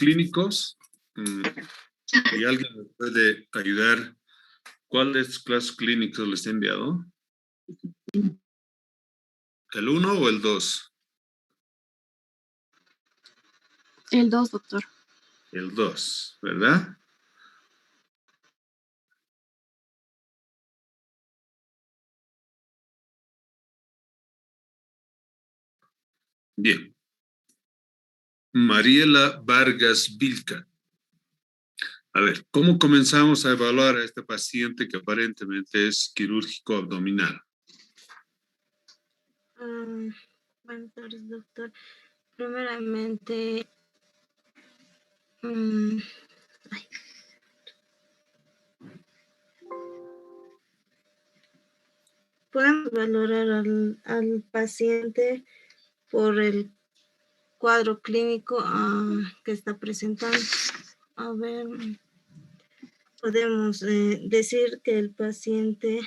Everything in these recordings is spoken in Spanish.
clínicos. ¿Y alguien me puede ayudar? ¿Cuáles casos clínicos les he enviado? ¿El 1 o el 2? El 2, doctor. El 2, ¿verdad? Bien. Mariela Vargas Vilca. A ver, ¿cómo comenzamos a evaluar a este paciente que aparentemente es quirúrgico abdominal? Buenas tardes, doctor. Primeramente, podemos valorar al paciente por el cuadro clínico que está presentando. A ver, podemos decir que el paciente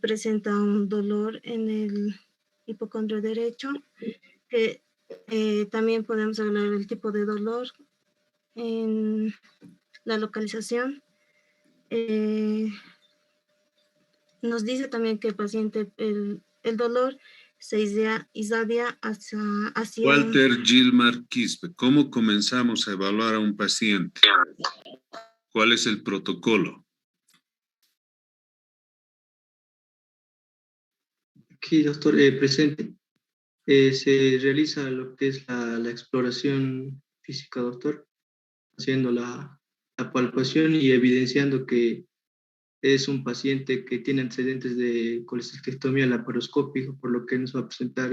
presenta un dolor en el hipocondrio derecho, que también podemos hablar del tipo de dolor en la localización. Nos dice también que el paciente, el dolor se irradia hacia... Walter Gilmar Quispe, ¿cómo comenzamos a evaluar a un paciente? ¿Cuál es el protocolo? Aquí, doctor, presente. Se realiza lo que es la exploración física, doctor, haciendo la palpación y evidenciando que es un paciente que tiene antecedentes de colecistectomía laparoscópica, por lo que nos va a presentar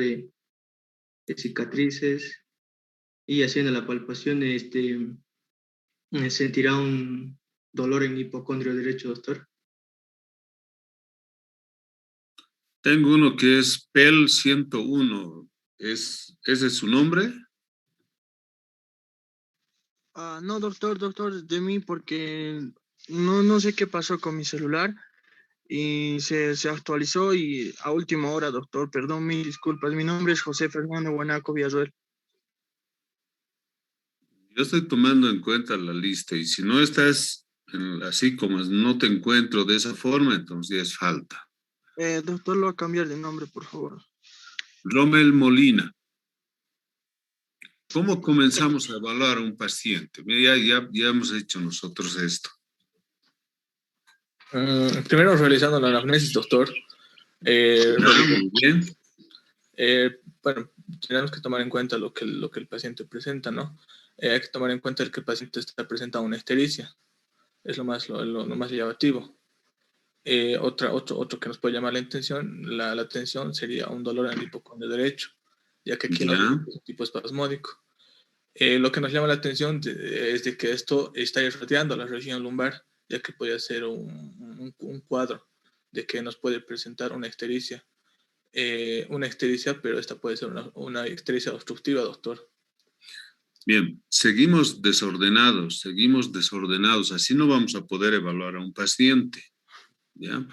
cicatrices, y haciendo la palpación sentirá un dolor en hipocondrio derecho, doctor. Tengo uno que es PEL 101. ¿Ese es su nombre? No, doctor, de mí porque no sé qué pasó con mi celular y se actualizó y a última hora, doctor, perdón, mil disculpas. Mi nombre es José Fernando Guanaco Villarroel. Yo estoy tomando en cuenta la lista y si no estás así como no te encuentro de esa forma, entonces ya es falta. Doctor, lo va a cambiar de nombre, por favor. Rommel Molina. ¿Cómo comenzamos a evaluar a un paciente? Mira, ya hemos hecho nosotros esto. Primero realizando la anamnesis, doctor. Muy bien. Bueno, tenemos que tomar en cuenta lo que el paciente presenta, ¿no? Hay que tomar en cuenta que el paciente está presentando una ictericia. Es lo más llamativo. Otro que nos puede llamar la atención sería un dolor en el hipocondrio derecho, ya que aquí no es un tipo espasmódico. Lo que nos llama la atención es de que esto está irradiando la región lumbar, ya que puede ser un cuadro de que nos puede presentar una ictericia. Pero esta puede ser una ictericia obstructiva, doctor. Bien, seguimos desordenados, así no vamos a poder evaluar a un paciente, ¿ya?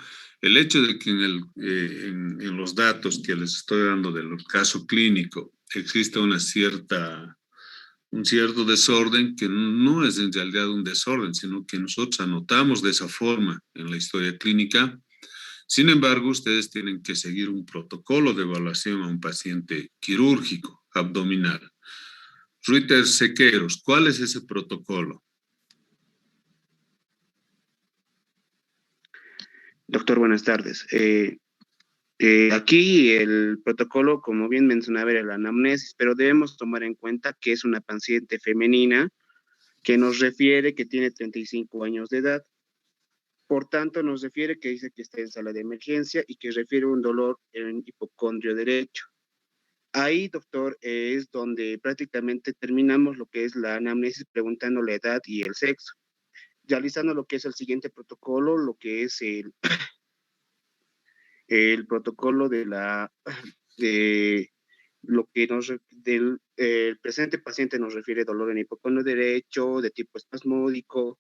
El hecho de que en los datos que les estoy dando del caso clínico exista un cierto desorden, que no es en realidad un desorden, sino que nosotros anotamos de esa forma en la historia clínica. Sin embargo, ustedes tienen que seguir un protocolo de evaluación a un paciente quirúrgico abdominal. Ruiter Sequeros, ¿cuál es ese protocolo? Doctor, buenas tardes. Aquí el protocolo, como bien mencionaba, era la anamnesis, pero debemos tomar en cuenta que es una paciente femenina que nos refiere que tiene 35 años de edad. Por tanto, nos refiere que dice que está en sala de emergencia y que refiere un dolor en hipocondrio derecho. Ahí, doctor, es donde prácticamente terminamos lo que es la anamnesis preguntando la edad y el sexo. Realizando lo que es el siguiente protocolo, lo que es el protocolo de lo que el presente paciente nos refiere dolor en hipocondrio derecho, de tipo espasmódico.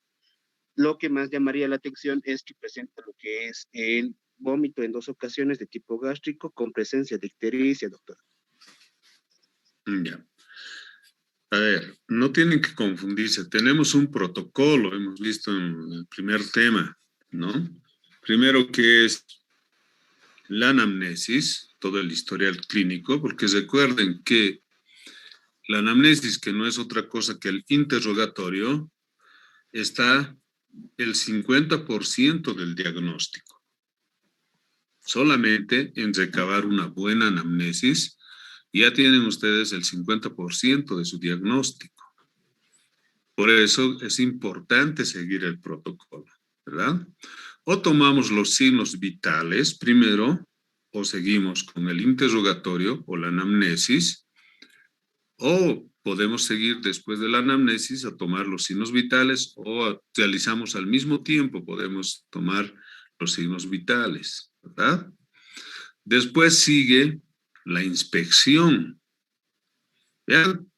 Lo que más llamaría la atención es que presenta lo que es el vómito en 2 ocasiones de tipo gástrico con presencia de ictericia, doctor. Ya. A ver, no tienen que confundirse. Tenemos un protocolo, hemos visto en el primer tema, ¿no? Primero que es la anamnesis, todo el historial clínico, porque recuerden que la anamnesis, que no es otra cosa que el interrogatorio, está el 50% del diagnóstico. Solamente en recabar una buena anamnesis, ya tienen ustedes el 50% de su diagnóstico. Por eso es importante seguir el protocolo, ¿verdad? O tomamos los signos vitales primero, o seguimos con el interrogatorio o la anamnesis, o podemos seguir después de la anamnesis a tomar los signos vitales, o realizamos al mismo tiempo, podemos tomar los signos vitales, ¿verdad? Después sigue la inspección. Vean,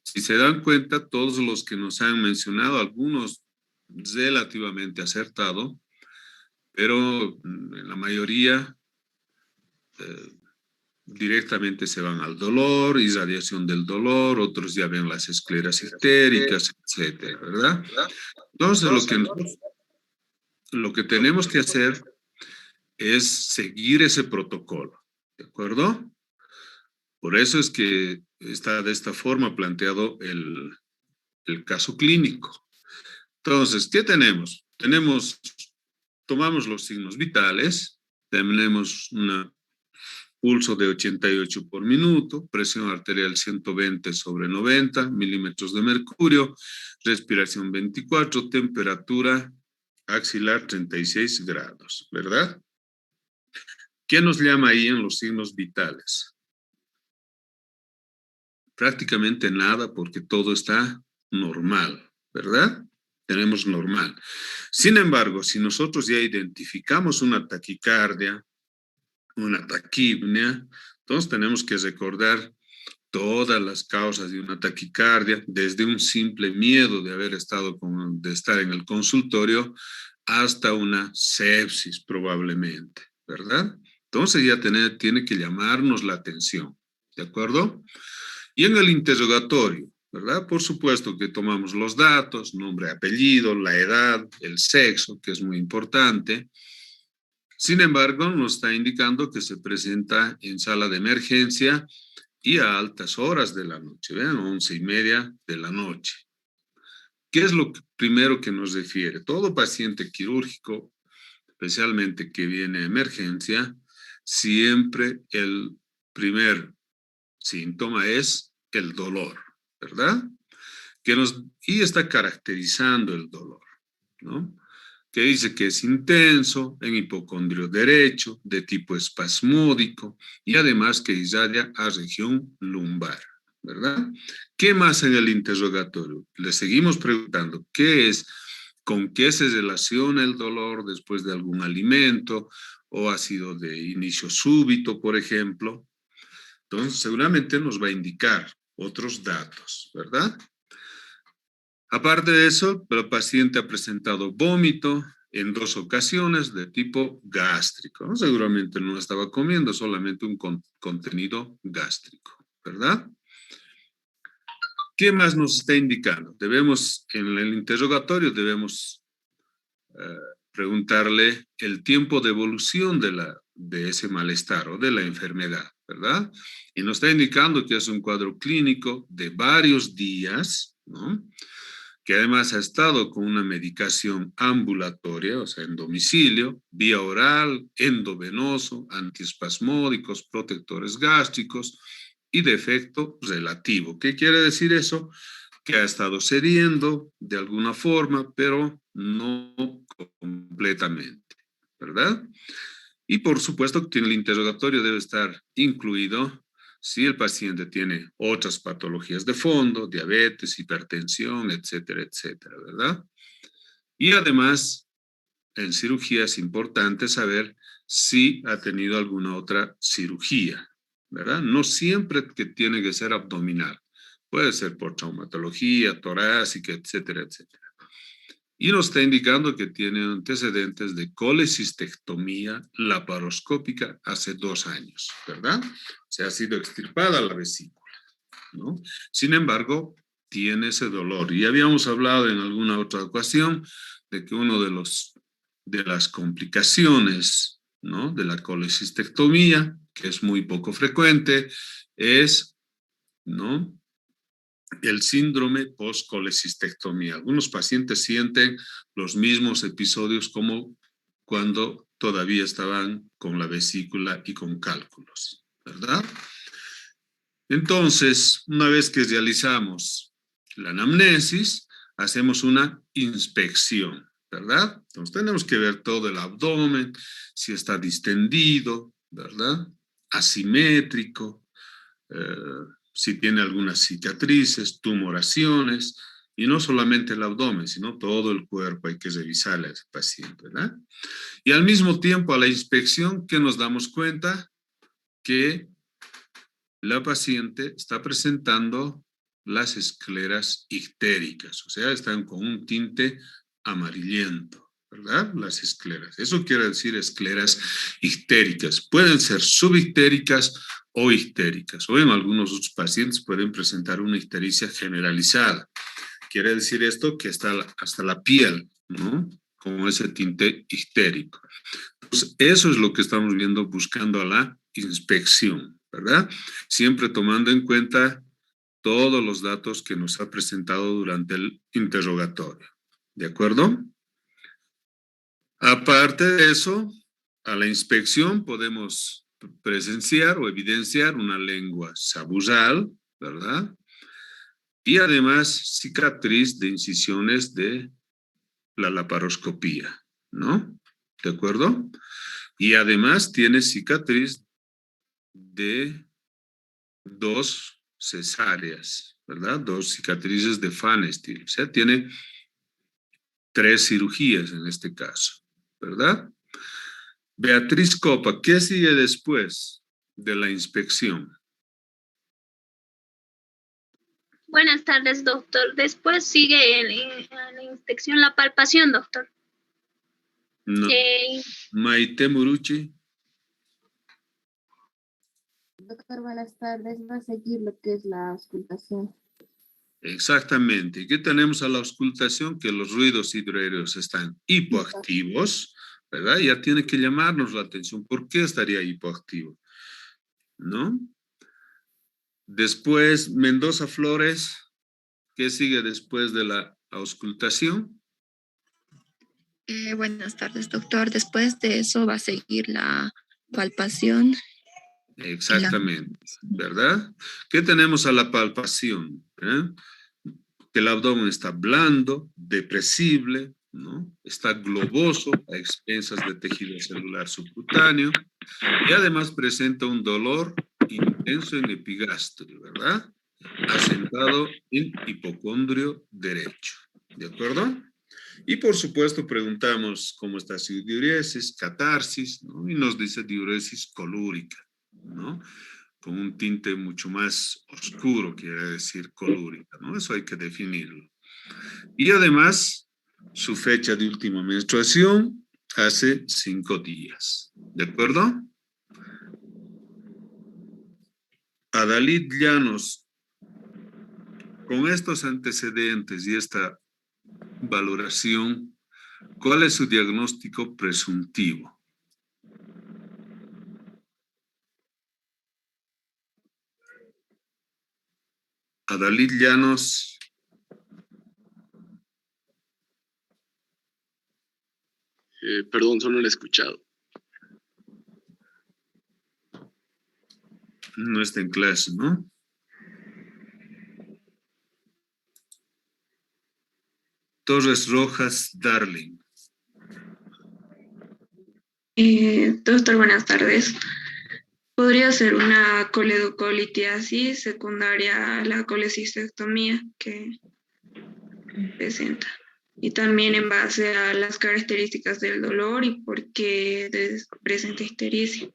si se dan cuenta, todos los que nos han mencionado, algunos relativamente acertado, pero en la mayoría directamente se van al dolor, irradiación del dolor, otros ya ven las escleras histéricas, etcétera, ¿verdad? Entonces, lo que tenemos que hacer es seguir ese protocolo, ¿de acuerdo? Por eso es que está de esta forma planteado el caso clínico. Entonces, ¿qué tenemos? Tomamos los signos vitales, tenemos un pulso de 88 por minuto, presión arterial 120/90 milímetros de mercurio, respiración 24, temperatura axilar 36 grados, ¿verdad? ¿Qué nos llama ahí en los signos vitales? Prácticamente nada, porque todo está normal, ¿verdad? Tenemos normal. Sin embargo, si nosotros ya identificamos una taquicardia, una taquipnea, entonces tenemos que recordar todas las causas de una taquicardia, desde un simple miedo de haber de estar en el consultorio, hasta una sepsis probablemente, ¿verdad? Entonces ya tiene que llamarnos la atención, ¿de acuerdo? Y en el interrogatorio, ¿verdad? Por supuesto que tomamos los datos, nombre, apellido, la edad, el sexo, que es muy importante. Sin embargo, nos está indicando que se presenta en sala de emergencia y a altas horas de la noche, vean, 11:30 de la noche. ¿Qué es lo primero que nos refiere? Todo paciente quirúrgico, especialmente que viene a emergencia, siempre el primer síntoma es el dolor, ¿verdad? Y está caracterizando el dolor, ¿no? Que dice que es intenso, en hipocondrio derecho, de tipo espasmódico, y además que irradia a región lumbar, ¿verdad? ¿Qué más en el interrogatorio? Le seguimos preguntando, con qué se relaciona el dolor después de algún alimento, o ha sido de inicio súbito, por ejemplo. Entonces, seguramente nos va a indicar otros datos, ¿verdad? Aparte de eso, el paciente ha presentado vómito en 2 ocasiones de tipo gástrico, ¿no? Seguramente no estaba comiendo, solamente un contenido gástrico, ¿verdad? ¿Qué más nos está indicando? En el interrogatorio debemos preguntarle el tiempo de evolución de ese malestar o de la enfermedad, ¿verdad? Y nos está indicando que es un cuadro clínico de varios días, ¿no? Que además ha estado con una medicación ambulatoria, o sea, en domicilio, vía oral, endovenoso, antiespasmódicos, protectores gástricos y de efecto relativo. ¿Qué quiere decir eso? Que ha estado cediendo de alguna forma, pero no completamente, ¿verdad? Y por supuesto que en el interrogatorio debe estar incluido si el paciente tiene otras patologías de fondo, diabetes, hipertensión, etcétera, etcétera, ¿verdad? Y además, en cirugía es importante saber si ha tenido alguna otra cirugía, ¿verdad? No siempre que tiene que ser abdominal. Puede ser por traumatología, torácica, etcétera, etcétera. Y nos está indicando que tiene antecedentes de colecistectomía laparoscópica hace 2 años, ¿verdad? Se ha sido extirpada la vesícula. ¿no? Sin embargo, tiene ese dolor. Y habíamos hablado en alguna otra ocasión de que uno de las complicaciones, ¿no?, de la colecistectomía, que es muy poco frecuente, es, ¿no?, el síndrome post-colecistectomía. Algunos pacientes sienten los mismos episodios como cuando todavía estaban con la vesícula y con cálculos, ¿verdad? Entonces, una vez que realizamos la anamnesis, hacemos una inspección, ¿verdad? Entonces, tenemos que ver todo el abdomen, si está distendido, ¿verdad? Asimétrico, si tiene algunas cicatrices, tumoraciones, y no solamente el abdomen, sino todo el cuerpo, hay que revisarle a ese paciente, ¿verdad? Y al mismo tiempo, a la inspección, ¿qué nos damos cuenta? Que la paciente está presentando las escleras ictéricas, o sea, están con un tinte amarillento, ¿verdad? Las escleras. Eso quiere decir escleras ictéricas. Pueden ser subictéricas o ictéricas, o en algunos otros pacientes pueden presentar una ictericia generalizada. Quiere decir esto que está hasta la piel, ¿no?, con ese tinte ictérico. Pues eso es lo que estamos viendo buscando a la inspección, ¿verdad? Siempre tomando en cuenta todos los datos que nos ha presentado durante el interrogatorio. ¿De acuerdo? Aparte de eso, a la inspección podemos presenciar o evidenciar una lengua sabuzal, ¿verdad? Y además cicatriz de incisiones de la laparoscopía, ¿no? ¿De acuerdo? Y además tiene cicatriz de 2 cesáreas, ¿verdad? 2 cicatrices de Pfannenstiel. O sea, tiene 3 cirugías en este caso, ¿verdad? Beatriz Copa, ¿qué sigue después de la inspección? Buenas tardes, doctor. Después sigue la inspección, la palpación, doctor. No. Eh, Maite Muruchi. Doctor, buenas tardes. Va a seguir lo que es la auscultación. Exactamente. ¿Qué tenemos a la auscultación? Que los ruidos hidroaéreos están hipoactivos, ¿verdad? Ya tiene que llamarnos la atención. ¿Por qué estaría hipoactivo? ¿No? Después, Mendoza Flores, ¿qué sigue después de la auscultación? Buenas tardes, doctor. Después de eso va a seguir la palpación. Exactamente, ¿verdad? ¿Qué tenemos a la palpación? Que el abdomen está blando, depresible, ¿no? Está globoso a expensas de tejido celular subcutáneo y además presenta un dolor intenso en epigastrio, ¿verdad? Asentado en hipocondrio derecho, ¿de acuerdo? Y por supuesto preguntamos cómo está su diuresis, catarsis, ¿no? Y nos dice diuresis colúrica, ¿no? Con un tinte mucho más oscuro, quiere decir colúrica, ¿no? Eso hay que definirlo. Y además, su fecha de última menstruación hace 5 días, ¿de acuerdo? Adalid Llanos, con estos antecedentes y esta valoración, ¿cuál es su diagnóstico presuntivo? Adalid Llanos. Perdón, solo lo he escuchado. No está en clase, ¿no? Torres Rojas Darling. Doctor, buenas tardes. ¿Podría ser una coledocolitiasis secundaria a la colecistectomía que presenta? Y también en base a las características del dolor y por qué presenta ictericia.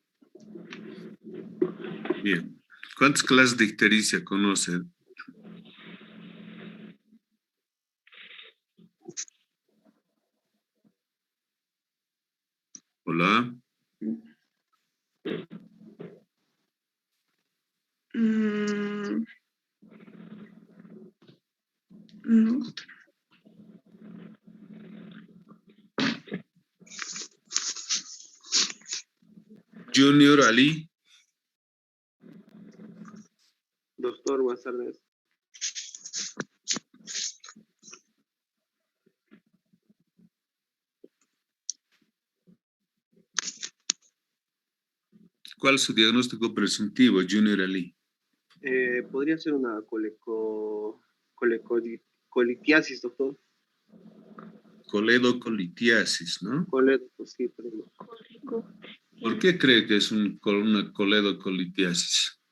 Bien. ¿Cuántas clases de ictericia conocen? Hola. perdón, doctor. Junior Ali. Doctor, buenas tardes. ¿Cuál es su diagnóstico presuntivo, Junior Ali? ¿Podría ser una colecolitiasis, doctor? Coledocolitiasis, ¿no? Sí, perdón. ¿Por qué cree que es una coledocolitiasis?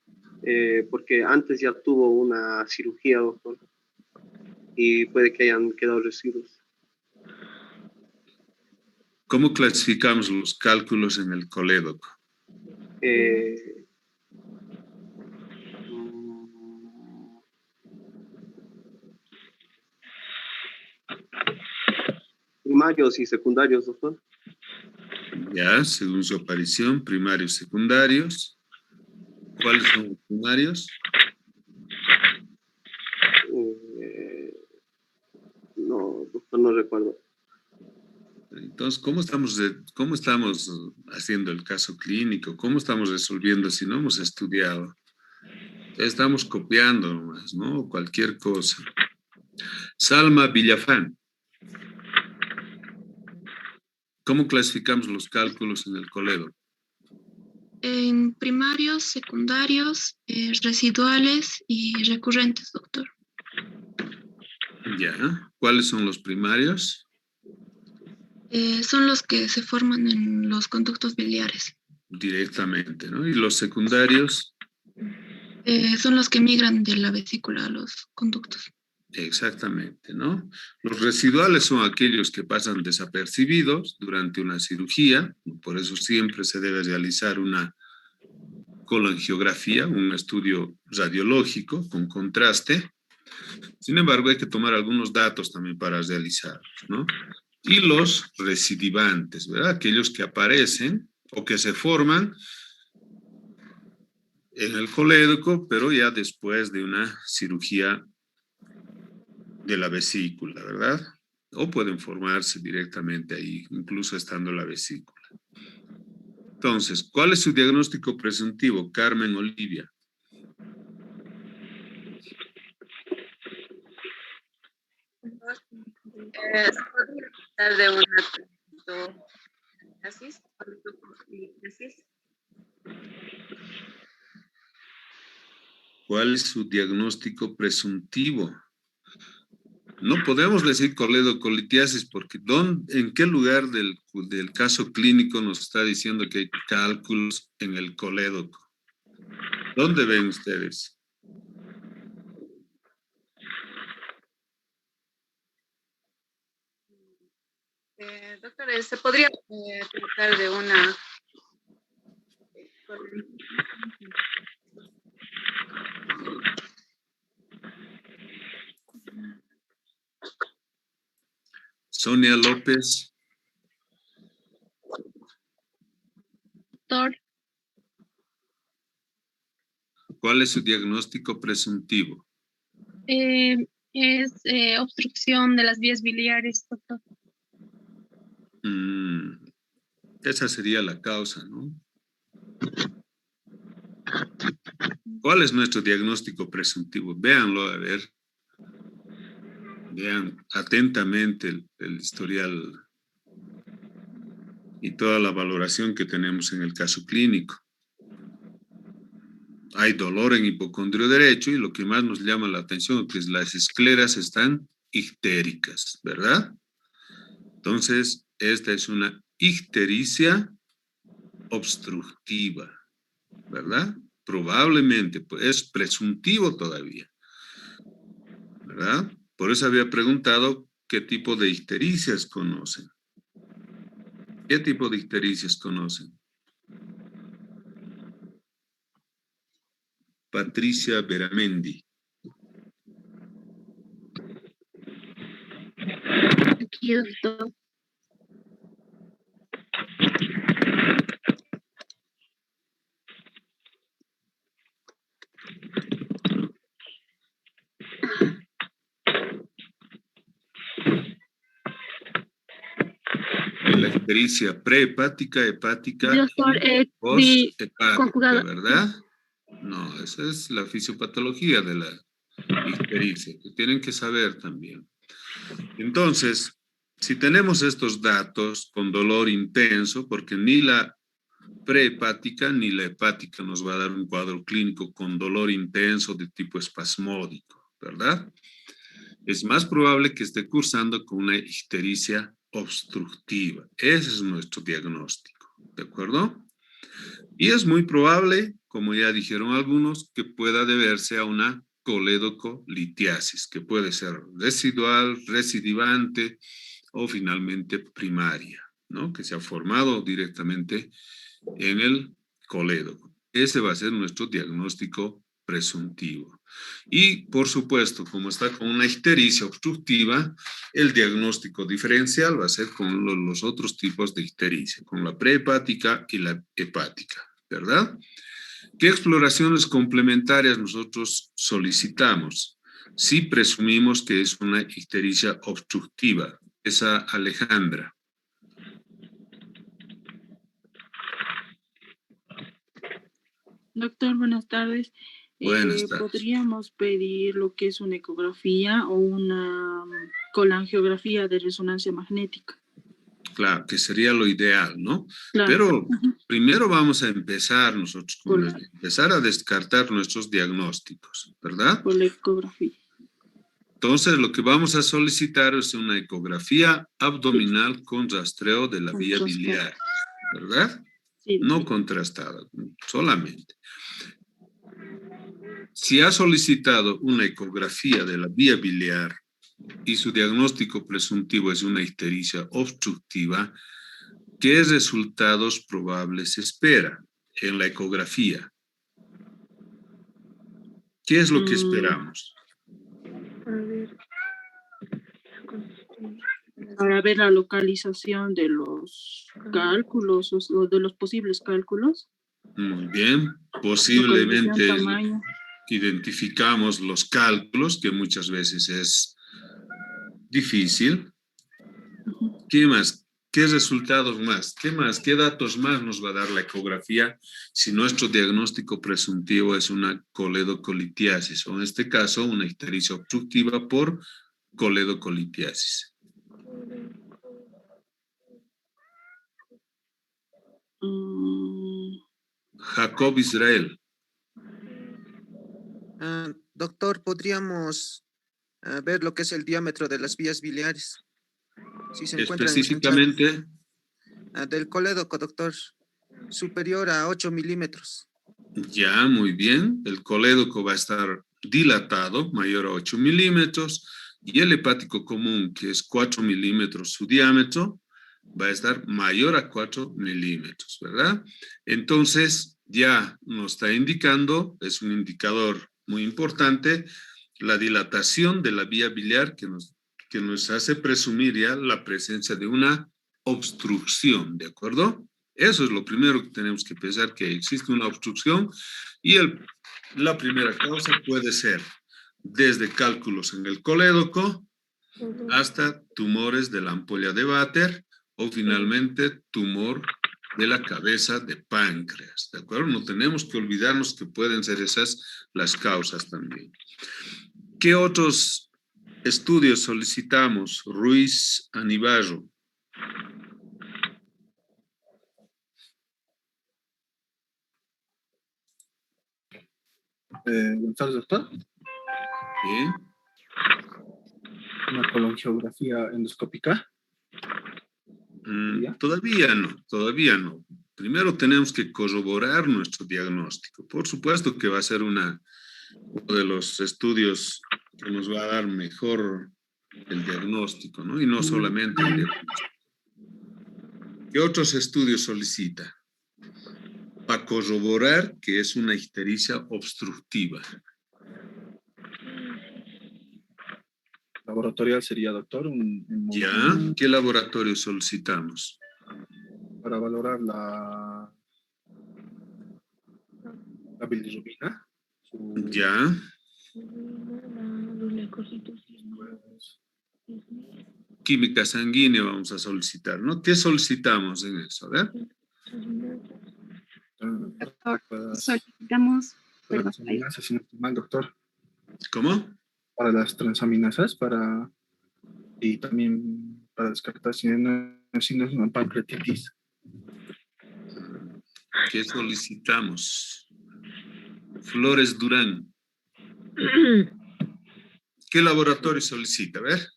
Porque antes ya tuvo una cirugía, doctor, y puede que hayan quedado residuos. ¿Cómo clasificamos los cálculos en el colédoco? Primarios y secundarios, doctor. Ya, según su aparición, primarios, secundarios. ¿Cuáles son los primarios? No, doctor, no recuerdo. Entonces, ¿cómo estamos haciendo el caso clínico? ¿Cómo estamos resolviendo si no hemos estudiado? Estamos copiando nomás, ¿no? Cualquier cosa. Salma Villafán. ¿Cómo clasificamos los cálculos en el colédoco? En primarios, secundarios, residuales y recurrentes, doctor. Ya. ¿Cuáles son los primarios? Son los que se forman en los conductos biliares. Directamente, ¿no? ¿Y los secundarios? Son los que migran de la vesícula a los conductos. Exactamente, ¿no? Los residuales son aquellos que pasan desapercibidos durante una cirugía, por eso siempre se debe realizar una colangiografía, un estudio radiológico con contraste. Sin embargo, hay que tomar algunos datos también para realizarlos, ¿no? Y los recidivantes, ¿verdad? Aquellos que aparecen o que se forman en el colédoco, pero ya después de una cirugía de la vesícula, ¿verdad? O pueden formarse directamente ahí, incluso estando en la vesícula. Entonces, ¿cuál es su diagnóstico presuntivo, Carmen Olivia? ¿Podría tratar de una coledocolitiasis? ¿Cuál es su diagnóstico presuntivo? No podemos decir coledocolitiasis porque ¿en qué lugar del caso clínico nos está diciendo que hay cálculos en el colédoco? ¿Dónde ven ustedes? Doctor, ¿se podría tratar de una Sonia López. Doctor, ¿Cuál es su diagnóstico presuntivo? es obstrucción de las vías biliares, doctor. Esa sería la causa, ¿no? ¿Cuál es nuestro diagnóstico presuntivo? Véanlo, a ver. Vean atentamente el historial y toda la valoración que tenemos en el caso clínico. Hay dolor en hipocondrio derecho y lo que más nos llama la atención es que las escleras están ictéricas, ¿verdad? Entonces, esta es una ictericia obstructiva, ¿verdad? Probablemente, pues, es presuntivo todavía, ¿verdad? Por eso había preguntado qué tipo de ictericias conocen. ¿Qué tipo de ictericias conocen? Patricia Beramendi. Aquí, doctor. la ictericia prehepática, hepática Doctor, y sí, poshepática, conjugada. ¿verdad? No, esa es la fisiopatología de la ictericia, que tienen que saber también. Entonces, si tenemos estos datos con dolor intenso, porque ni la prehepática ni la hepática nos va a dar un cuadro clínico con dolor intenso de tipo espasmódico, ¿verdad? Es más probable que esté cursando con una ictericia obstructiva. Ese es nuestro diagnóstico, ¿de acuerdo? Y es muy probable, como ya dijeron algunos, que pueda deberse a una coledocolitiasis, que puede ser residual, recidivante o finalmente primaria, ¿no? Que se ha formado directamente en el colédoco. Ese va a ser nuestro diagnóstico presuntivo. Y, por supuesto, como está con una ictericia obstructiva, el diagnóstico diferencial va a ser con los otros tipos de ictericia, con la prehepática y la hepática, ¿verdad? ¿Qué exploraciones complementarias nosotros solicitamos? Si presumimos que es una ictericia obstructiva, esa Alejandra. Doctor, buenas tardes. Buenas tardes. ¿Podríamos pedir lo que es una ecografía o una colangiografía de resonancia magnética? Claro, que sería lo ideal, ¿no? Claro. Pero primero vamos a empezar nosotros empezar a descartar nuestros diagnósticos, ¿verdad? Por la ecografía. Entonces, lo que vamos a solicitar es una ecografía abdominal con rastreo de la vía biliar, ¿verdad? Sí. No contrastada, solamente. Si ha solicitado una ecografía de la vía biliar y su diagnóstico presuntivo es una ictericia obstructiva, ¿qué resultados probables espera en la ecografía? ¿Qué es lo que esperamos? Para ver la localización de los cálculos o de los posibles cálculos. Muy bien, posiblemente Tamaño. identificamos los cálculos, que muchas veces es difícil. ¿Qué más? ¿Qué resultados más? ¿Qué más? ¿Qué datos más nos va a dar la ecografía si nuestro diagnóstico presuntivo es una coledocolitiasis o en este caso una ictericia obstructiva por coledocolitiasis? Jacob Israel. Doctor, ¿podríamos ver lo que es el diámetro de las vías biliares? Si se encuentran Específicamente. Del colédoco, doctor, superior a 8 milímetros. Ya, muy bien. El colédoco va a estar dilatado, mayor a 8 milímetros, y el hepático común, que es 4 milímetros su diámetro, va a estar mayor a 4 milímetros, ¿verdad? Entonces, ya nos está indicando, es un indicador muy importante, la dilatación de la vía biliar que nos hace presumir ya la presencia de una obstrucción, ¿de acuerdo? Eso es lo primero que tenemos que pensar, que existe una obstrucción y la primera causa puede ser desde cálculos en el colédoco hasta tumores de la ampolla de Vater o finalmente tumor de la cabeza de páncreas, ¿de acuerdo? No tenemos que olvidarnos que pueden ser esas las causas también. ¿Qué otros estudios solicitamos? Ruiz Anibarro. Buenas tardes, doctor. Bien. Una colangiografía endoscópica. Todavía no. Primero tenemos que corroborar nuestro diagnóstico. Por supuesto que va a ser uno de los estudios que nos va a dar mejor el diagnóstico, ¿no? Y no solamente el diagnóstico. ¿Qué otros estudios solicita? Para corroborar que es una ictericia obstructiva. Laboratorial sería, doctor. ¿Ya? ¿Qué laboratorio solicitamos? Para valorar la bilirrubina. ¿Ya? química sanguínea vamos a solicitar, ¿no? ¿Qué solicitamos en eso? A ver. Doctor, solicitamos, perdón, Transaminasas, si no estoy mal, doctor. ¿Cómo? Para las transaminasas, y también para descartar si no es una pancreatitis. ¿Qué solicitamos? Flores Durán. ¿Qué laboratorio solicita? A ver.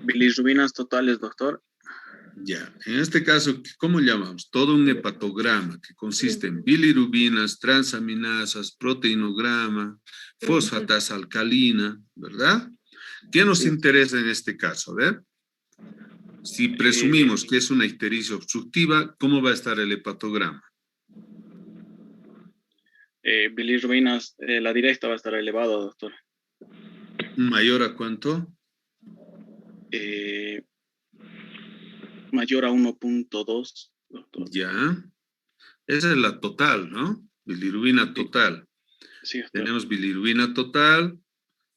Bilirrubinas totales, doctor. Ya, en este caso, ¿cómo llamamos? Todo un hepatograma que consiste en bilirrubinas, transaminasas, proteinograma, fosfatasa alcalina, ¿verdad? ¿Qué nos interesa en este caso? A ver. Si presumimos que es una ictericia obstructiva, ¿cómo va a estar el hepatograma? Bilirrubinas, la directa va a estar elevada, doctor. ¿Mayor a cuánto? Mayor a 1.2, doctor. Ya. Esa es la total, ¿no? Bilirrubina total. Sí, doctor. Tenemos bilirrubina total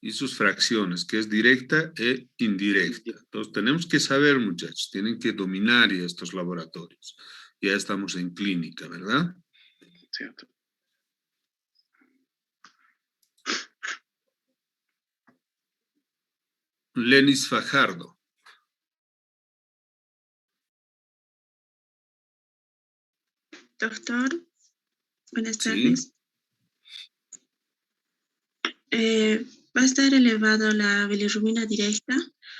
y sus fracciones, que es directa e indirecta. Entonces tenemos que saber, muchachos, tienen que dominar ya estos laboratorios. Ya estamos en clínica, ¿verdad? Sí, doctor. Lenis Fajardo. Doctor, buenas Sí. tardes. Va a estar elevado la bilirrubina directa,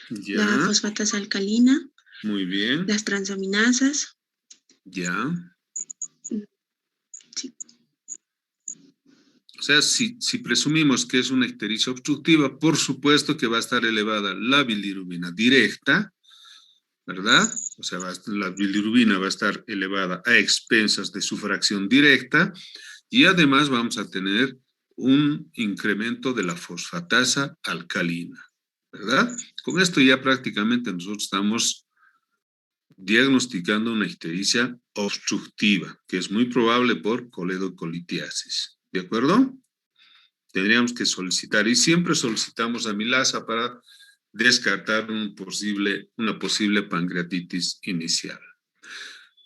Ya. la fosfatasa alcalina, Muy bien. las transaminasas. Ya. Sí. O sea, si presumimos que es una ictericia obstructiva, por supuesto que va a estar elevada la bilirrubina directa, ¿verdad? O sea, la bilirrubina va a estar elevada a expensas de su fracción directa y además vamos a tener un incremento de la fosfatasa alcalina, ¿verdad? Con esto ya prácticamente nosotros estamos diagnosticando una ictericia obstructiva, que es muy probable por coledocolitiasis, ¿de acuerdo? Tendríamos que solicitar, y siempre solicitamos amilasa para descartar una posible pancreatitis inicial.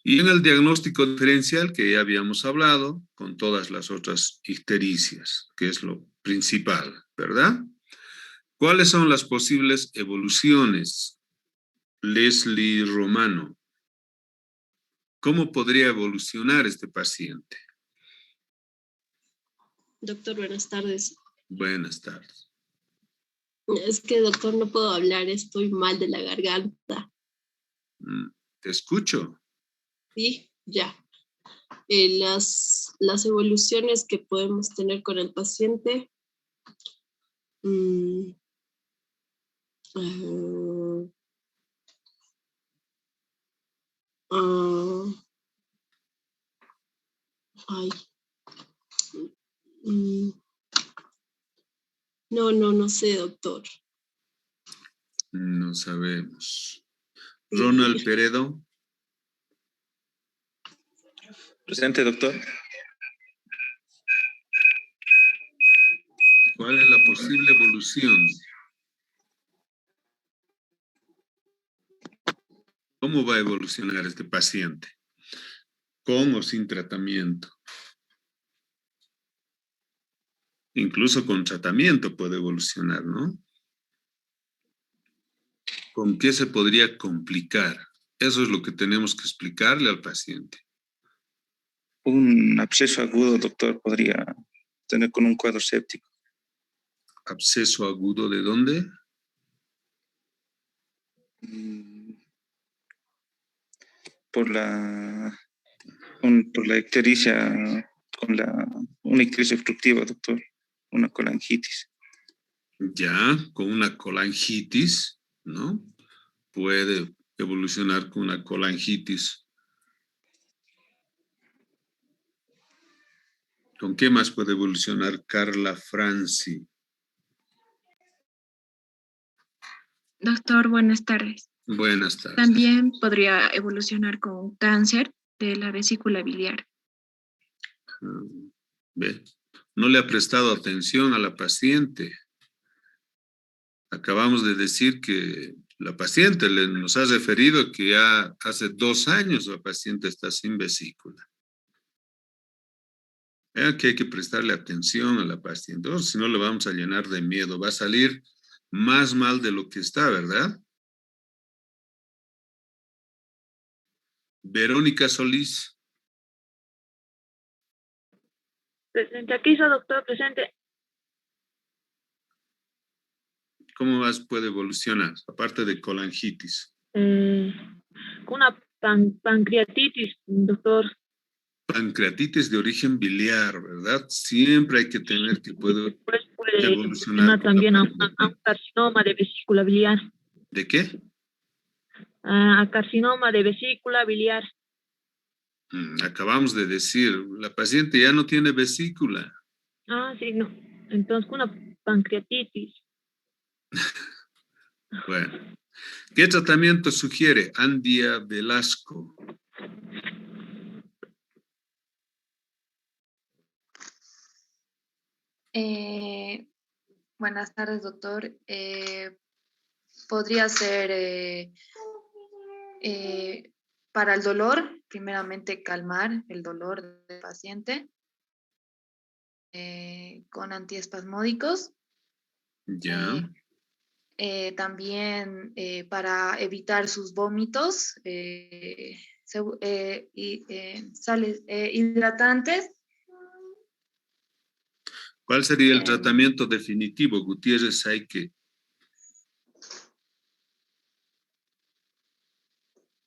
Y en el diagnóstico diferencial, que ya habíamos hablado, con todas las otras ictericias, que es lo principal, ¿verdad? ¿Cuáles son las posibles evoluciones? Leslie Romano. ¿Cómo podría evolucionar este paciente? Doctor, buenas tardes. Buenas tardes. Es que, doctor, no puedo hablar, estoy mal de la garganta. Te escucho. Sí, ya. Las evoluciones que podemos tener con el paciente. Ay. No sé, doctor. No sabemos. Ronald Peredo. Presente, doctor. ¿Cuál es la posible evolución? ¿Cómo va a evolucionar este paciente? ¿Con o sin tratamiento? Incluso con tratamiento puede evolucionar, ¿no? ¿Con qué se podría complicar? Eso es lo que tenemos que explicarle al paciente. Un absceso agudo, doctor, podría tener con un cuadro séptico. ¿Absceso agudo de dónde? Por la ictericia, una ictericia obstructiva, doctor, una colangitis. Ya, con una colangitis, ¿no? Puede evolucionar con una colangitis. ¿Con qué más puede evolucionar Carla Franci? Doctor, buenas tardes. Buenas tardes. También podría evolucionar con cáncer de la vesícula biliar. Ve, no le ha prestado atención a la paciente. Acabamos de decir que La paciente nos ha referido que ya hace 2 años la paciente está sin vesícula. Vean que hay que prestarle atención a la paciente, o si no le vamos a llenar de miedo, va a salir más mal de lo que está, ¿verdad? Verónica Solís. Presente. Aquí está, doctor, presente. ¿Cómo más puede evolucionar, aparte de colangitis? Con una pancreatitis, doctor. Pancreatitis de origen biliar, ¿verdad? Siempre hay que tener que puede Puede evolucionar evolucionar también a un carcinoma de vesícula biliar. ¿De qué? A carcinoma de vesícula biliar. Acabamos de decir, la paciente ya no tiene vesícula. Ah, sí, no. Entonces, con una pancreatitis. Bueno, ¿qué tratamiento sugiere Andia Velasco? Buenas tardes, doctor. Podría ser para el dolor, primeramente calmar el dolor del paciente con antiespasmódicos. Ya. También para evitar sus vómitos, sales hidratantes. ¿Cuál sería el tratamiento definitivo, Gutiérrez Saike?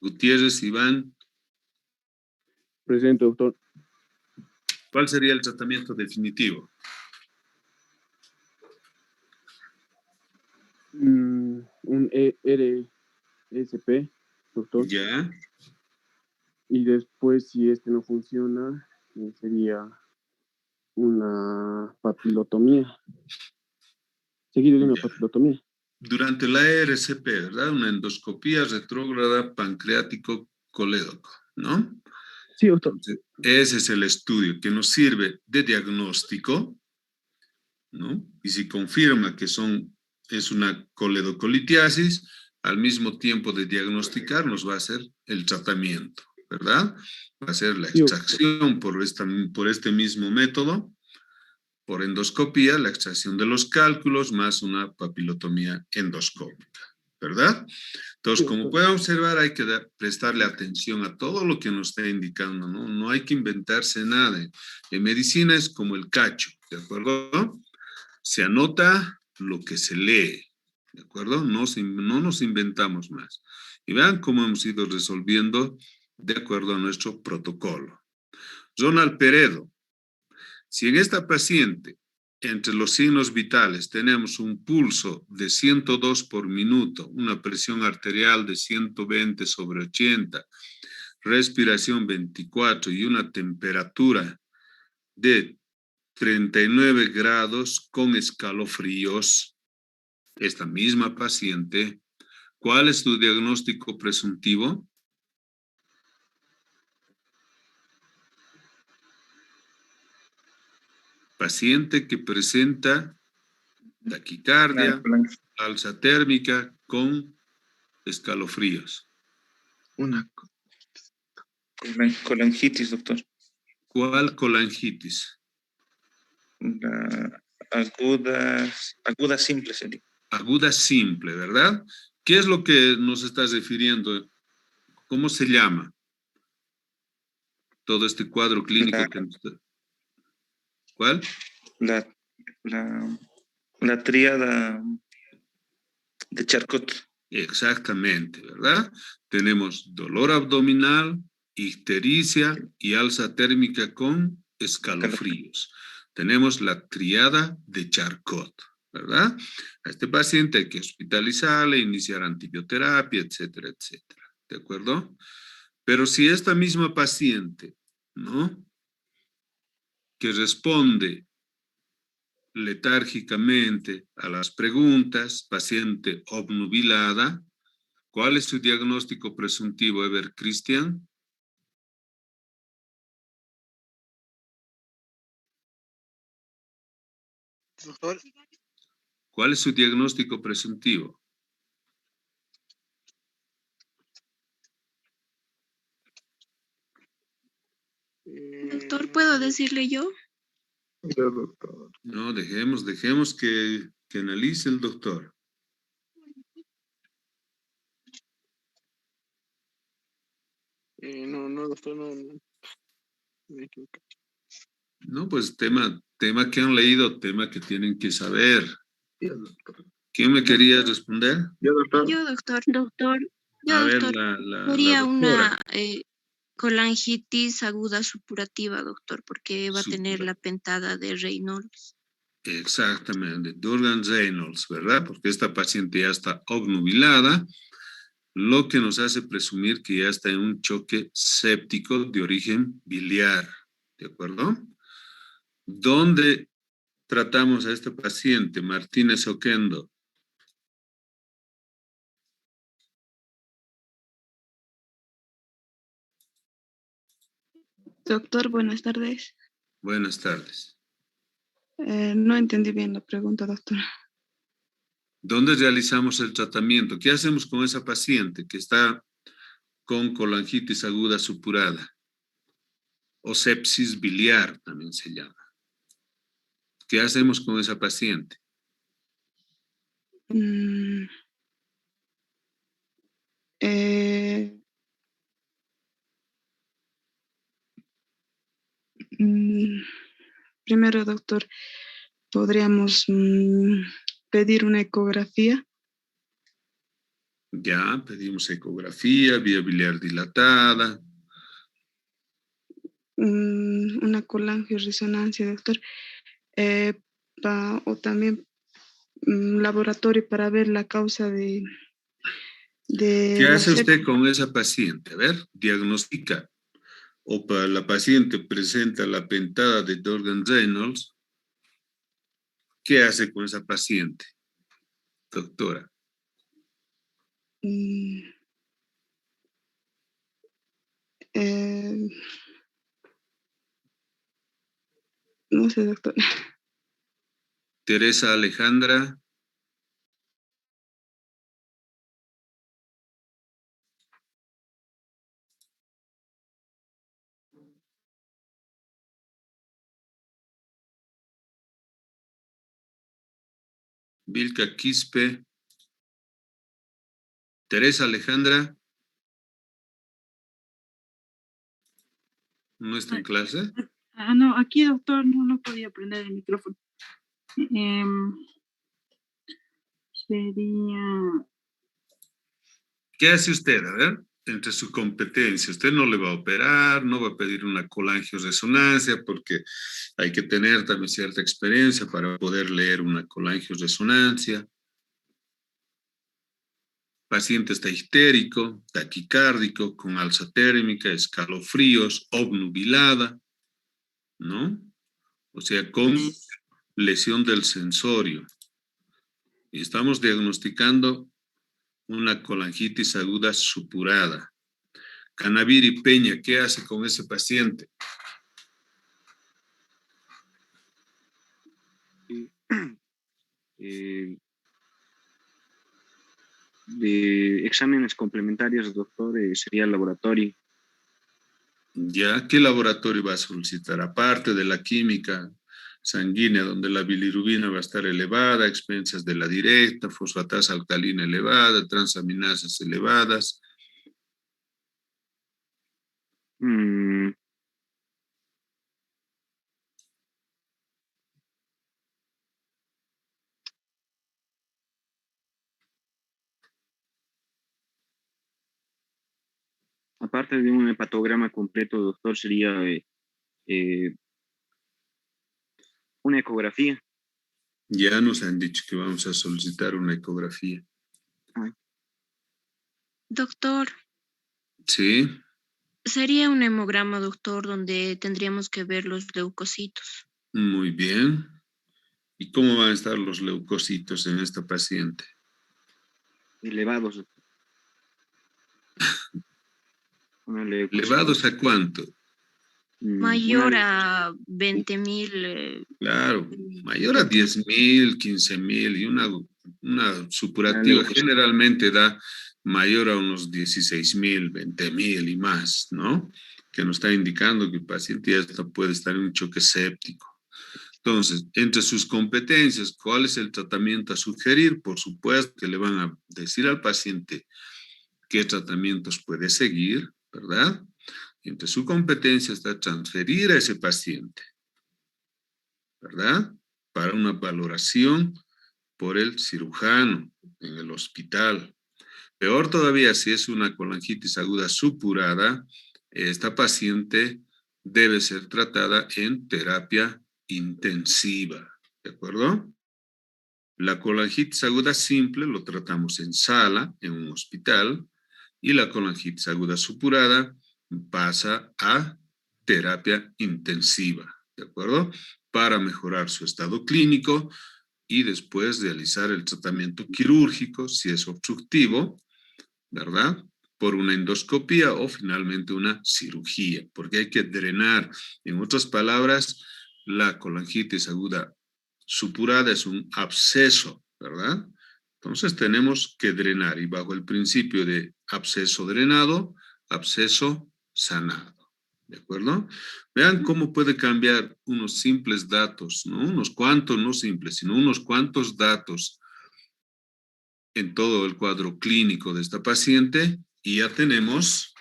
Gutiérrez Iván. Presente, doctor. ¿Cuál sería el tratamiento definitivo? Un RSP, doctor. Ya. Y después, si este no funciona, sería una papilotomía. Seguido de una papilotomía. Durante la RCP, ¿verdad? Una endoscopía retrógrada pancreático-colédoco, ¿no? Sí, doctor. Entonces, ese es el estudio que nos sirve de diagnóstico, ¿no? Y si confirma que es una coledocolitiasis, al mismo tiempo de diagnosticar nos va a hacer el tratamiento, ¿verdad? Va a ser la extracción por este mismo método, por endoscopía, la extracción de los cálculos más una papilotomía endoscópica, ¿verdad? Entonces, como puede observar, hay que prestarle atención a todo lo que nos está indicando, ¿no? No hay que inventarse nada. En medicina es como el cacho, ¿de acuerdo? Se anota lo que se lee, ¿de acuerdo? No nos inventamos más. Y vean cómo hemos ido resolviendo de acuerdo a nuestro protocolo. Ronald Peredo, si en esta paciente, entre los signos vitales, tenemos un pulso de 102 por minuto, una presión arterial de 120/80, respiración 24 y una temperatura de 39 grados con escalofríos, esta misma paciente, ¿cuál es tu diagnóstico presuntivo? Paciente que presenta taquicardia, alza térmica con escalofríos. Una colangitis, doctor. ¿Cuál colangitis? La aguda simple sería. Aguda simple, ¿verdad? ¿Qué es lo que nos estás refiriendo? ¿Cómo se llama? Todo este cuadro clínico que nos está... ¿Cuál? La tríada de Charcot. Exactamente, ¿verdad? Tenemos dolor abdominal, ictericia y alza térmica con escalofríos. Tenemos la tríada de Charcot, ¿verdad? A este paciente hay que hospitalizarle, iniciar antibioterapia, etcétera, etcétera. ¿De acuerdo? Pero si esta misma paciente, ¿no? Que responde letárgicamente a las preguntas, paciente obnubilada, ¿cuál es su diagnóstico presuntivo, Ever Cristian? Doctor. ¿Cuál es su diagnóstico presuntivo? ¿puedo decirle yo? No, dejemos que analice el doctor. No, doctor, no. Me equivoqué. No, pues tema que han leído, tema que tienen que saber. ¿Quién me quería responder? Yo, doctor. A ver, Doctor. la Sería doctora. una colangitis aguda supurativa, doctor, porque va a tener la pentada de Reynolds. Exactamente, Durgan-Reynolds, ¿verdad? Porque esta paciente ya está obnubilada, lo que nos hace presumir que ya está en un choque séptico de origen biliar, ¿de acuerdo? ¿Dónde tratamos a esta paciente, Martínez Oquendo? Doctor, buenas tardes. Buenas tardes. No entendí bien la pregunta, doctor. ¿Dónde realizamos el tratamiento? ¿Qué hacemos con esa paciente que está con colangitis aguda supurada? O sepsis biliar también se llama. ¿Qué hacemos con esa paciente? Primero, doctor, podríamos pedir una ecografía. Ya, pedimos ecografía, vía biliar dilatada. Una colangioresonancia, doctor. O también laboratorio para ver la causa de ¿Qué la hace usted sepsis. con esa paciente? A ver, diagnostica. O para la paciente presenta la pentada de Durgan-Reynolds. ¿Qué hace con esa paciente, doctora? No sé, doctor. Teresa Alejandra. Vilca Quispe. Teresa Alejandra. ¿No está en clase? No, aquí, doctor, no podía prender el micrófono. Sería... ¿Qué hace usted? A ver, entre su competencia. Usted no le va a operar, no va a pedir una colangioresonancia porque hay que tener también cierta experiencia para poder leer una colangioresonancia. Paciente está histérico, taquicárdico, con alza térmica, escalofríos, obnubilada, ¿no? O sea, con lesión del sensorio. Y estamos diagnosticando una colangitis aguda supurada. Canaviri Peña, ¿qué hace con ese paciente? De exámenes complementarios, doctor, sería el laboratorio. ¿Ya? ¿Qué laboratorio va a solicitar? Aparte de la química sanguínea, donde la bilirrubina va a estar elevada, a expensas de la directa, fosfatasa alcalina elevada, transaminasas elevadas. Aparte de un hepatograma completo, doctor, sería una ecografía. Ya nos han dicho que vamos a solicitar una ecografía. Doctor, Sí, sería un hemograma, doctor, donde tendríamos que ver los leucocitos. muy bien. ¿Y cómo van a estar los leucocitos en esta paciente? Elevados. ¿Elevados a cuánto? Mayor a 20,000. Claro, mayor a 10,000, 15,000 y una supurativa generalmente da mayor a unos 16,000, 20,000 y más, ¿no? que nos está indicando que el paciente ya puede estar en un choque séptico. Entonces, entre sus competencias, ¿cuál es el tratamiento a sugerir? Por supuesto que le van a decir al paciente qué tratamientos puede seguir, ¿verdad? Entre su competencia está transferir a ese paciente, ¿verdad? Para una valoración por el cirujano en el hospital. Peor todavía, si es una colangitis aguda supurada, esta paciente debe ser tratada en terapia intensiva, ¿de acuerdo? La colangitis aguda simple lo tratamos en sala, en un hospital, y la colangitis aguda supurada pasa a terapia intensiva, ¿de acuerdo? Para mejorar su estado clínico y después realizar el tratamiento quirúrgico, si es obstructivo, ¿verdad? Por una endoscopía o finalmente una cirugía, porque hay que drenar. En otras palabras, la colangitis aguda supurada es un absceso, ¿verdad? Entonces tenemos que drenar y bajo el principio de absceso drenado, absceso sanado, ¿de acuerdo? Vean cómo puede cambiar unos simples datos, ¿no? Unos cuantos, no simples, sino unos cuantos datos en todo el cuadro clínico de esta paciente y ya tenemos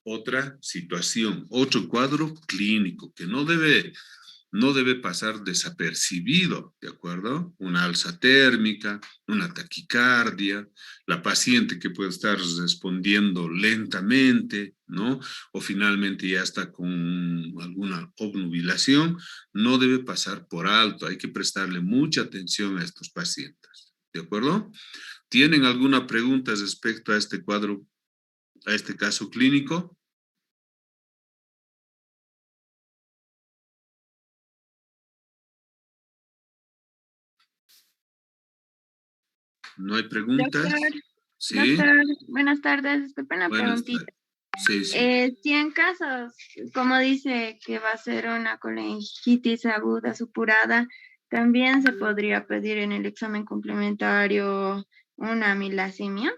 otra situación, otro cuadro clínico que no debe pasar desapercibido, ¿de acuerdo? Una alza térmica, una taquicardia, la paciente que puede estar respondiendo lentamente, ¿no? O finalmente ya está con alguna obnubilación, no debe pasar por alto, hay que prestarle mucha atención a estos pacientes, ¿de acuerdo? ¿Tienen alguna pregunta respecto a este cuadro, a este caso clínico? ¿No hay preguntas? Doctor, Sí. doctor, buenas tardes. Disculpe una Buenas preguntita. tardes. Sí. Si en casos, como dice que va a ser una colangitis aguda supurada, también se podría pedir en el examen complementario una amilasemia.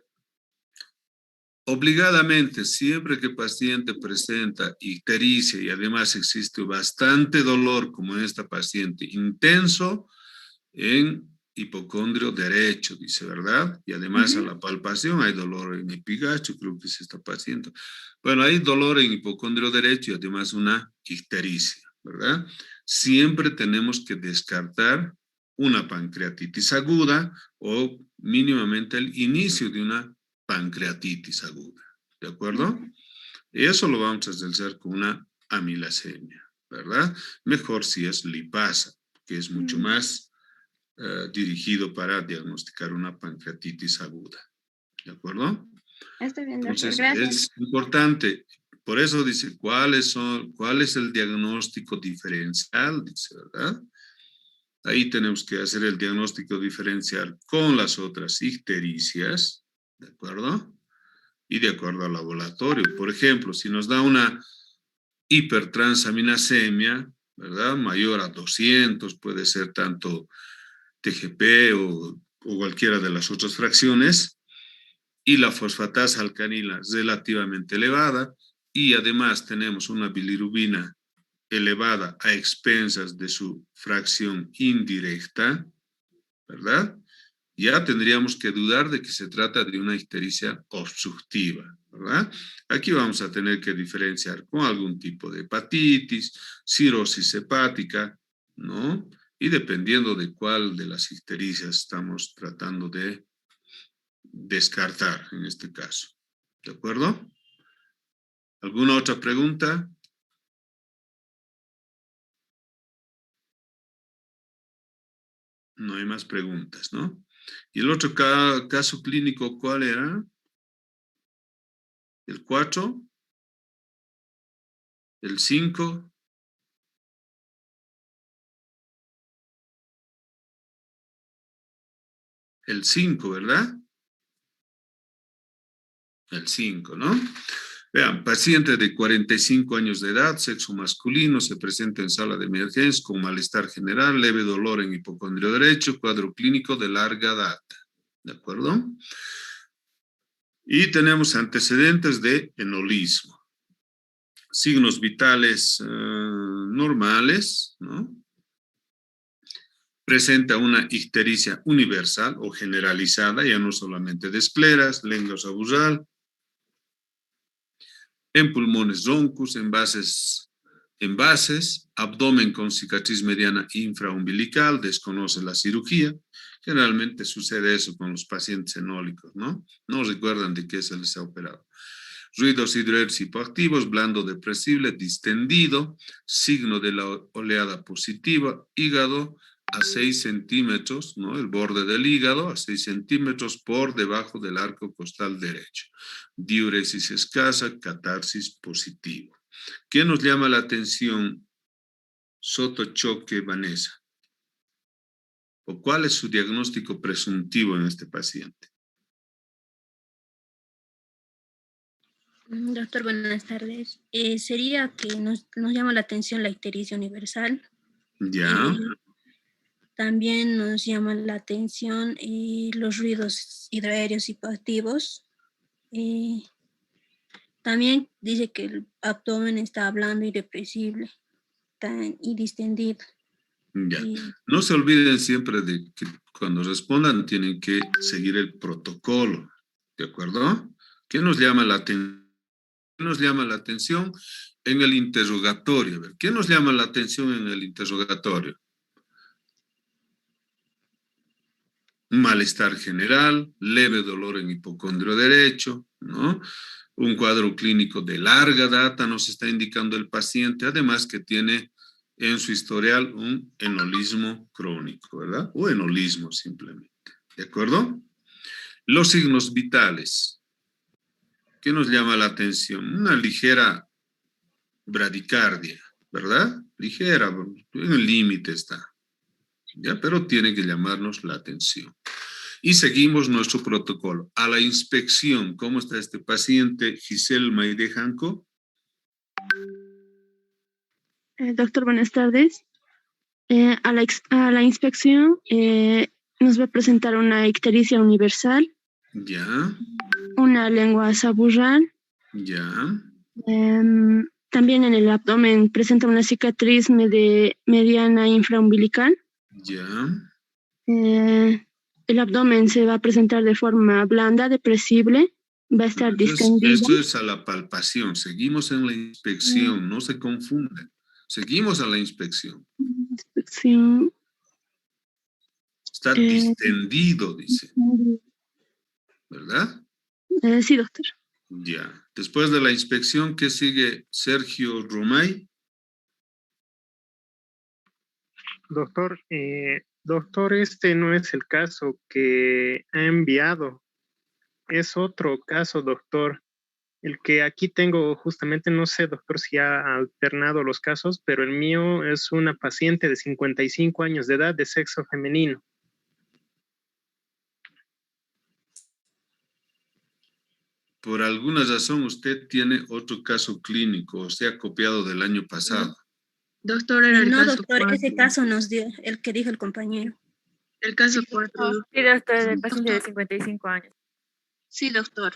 Obligadamente, siempre que el paciente presenta ictericia y además existe bastante dolor, como en esta paciente, intenso en hipocondrio derecho, dice, ¿verdad? Y además a la palpación hay dolor en epigacho, creo que es esta paciente. Bueno, hay dolor en hipocondrio derecho y además una ictericia, ¿verdad? Siempre tenemos que descartar una pancreatitis aguda o mínimamente el inicio de una pancreatitis aguda, ¿de acuerdo? Eso lo vamos a hacer con una amilasemia, ¿verdad? Mejor si es lipasa, que es mucho más dirigido para diagnosticar una pancreatitis aguda, ¿de acuerdo? Está bien, doctor. Entonces, Gracias. es importante, por eso dice, ¿cuál es el diagnóstico diferencial? Dice, ¿verdad? Ahí tenemos que hacer el diagnóstico diferencial con las otras ictericias, ¿de acuerdo? Y de acuerdo al laboratorio. Por ejemplo, si nos da una hipertransaminasemia, ¿verdad? Mayor a 200, puede ser tanto TGP o cualquiera de las otras fracciones, y la fosfatasa alcanila relativamente elevada, y además tenemos una bilirrubina elevada a expensas de su fracción indirecta, ¿verdad? Ya tendríamos que dudar de que se trata de una ictericia obstructiva, ¿verdad? Aquí vamos a tener que diferenciar con algún tipo de hepatitis, cirrosis hepática, ¿no? Y dependiendo de cuál de las ictericias estamos tratando de descartar en este caso, ¿de acuerdo? ¿Alguna otra pregunta? No hay más preguntas, ¿no? ¿Y el otro caso clínico cuál era? ¿El 4? ¿El 5? El 5, ¿verdad? El 5, ¿no? Vean, paciente de 45 años de edad, sexo masculino, se presenta en sala de emergencia con malestar general, leve dolor en hipocondrio derecho, cuadro clínico de larga data, ¿de acuerdo? Y tenemos antecedentes de enolismo. signos vitales normales, ¿no? Presenta una ictericia universal o generalizada, ya no solamente de escleras, lengua sabusal, en pulmones roncus, envases, abdomen con cicatriz mediana infraumbilical, desconoce la cirugía. Generalmente sucede eso con los pacientes enólicos, ¿no? No recuerdan de qué se les ha operado. Ruidos hidroéreos hipoactivos, blando depresible, distendido, signo de la oleada positiva, hígado a 6 centímetros, ¿no? El borde del hígado a 6 centímetros por debajo del arco costal derecho. Diuresis escasa, catarsis positivo. ¿Qué nos llama la atención, Soto-Choque, Vanessa? ¿O cuál es su diagnóstico presuntivo en este paciente? Doctor, buenas tardes. Sería que nos llama la atención la ictericia universal. Ya. También nos llama la atención los ruidos hidroaéreos hipoactivos. También dice que el abdomen está blando y depresible y distendido. Ya. No se olviden siempre de que cuando respondan tienen que seguir el protocolo, ¿de acuerdo? ¿Qué nos llama la atención? ¿Qué nos llama la atención en el interrogatorio? A ver, ¿qué nos llama la atención en el interrogatorio? Malestar general, leve dolor en hipocondrio derecho, ¿no? Un cuadro clínico de larga data nos está indicando el paciente, además que tiene en su historial un enolismo crónico, ¿verdad? O enolismo simplemente, ¿de acuerdo? Los signos vitales. ¿Qué nos llama la atención? Una ligera bradicardia, ¿verdad? Ligera, en el límite está, ¿ya? Pero tiene que llamarnos la atención. Y seguimos nuestro protocolo. A la inspección, ¿cómo está este paciente? Giselle Maide Janco. Doctor, buenas tardes. A la inspección nos va a presentar una ictericia universal, Ya, una lengua saburral. ya, También en el abdomen presenta una cicatriz mediana infraumbilical. ya. El abdomen se va a presentar de forma blanda, depresible, va a estar distendido. Esto es a la palpación. Seguimos en la inspección, no se confunden. Seguimos a la inspección. Inspección. Está distendido, dice. ¿Verdad? Sí, doctor. Ya. Después de la inspección, ¿qué sigue? Sergio Romay. Doctor, doctor, este no es el caso que ha enviado. Es otro caso, doctor. El que aquí tengo justamente, no sé, doctor, si ha alternado los casos, pero el mío es una paciente de 55 años de edad, de sexo femenino. Por alguna razón usted tiene otro caso clínico, o sea, copiado del año pasado. Doctor, era el No, caso doctor, 4. ese caso nos dio el que dijo el compañero. El caso 4. Sí, doctor, el paciente de 55 años. Sí, doctor.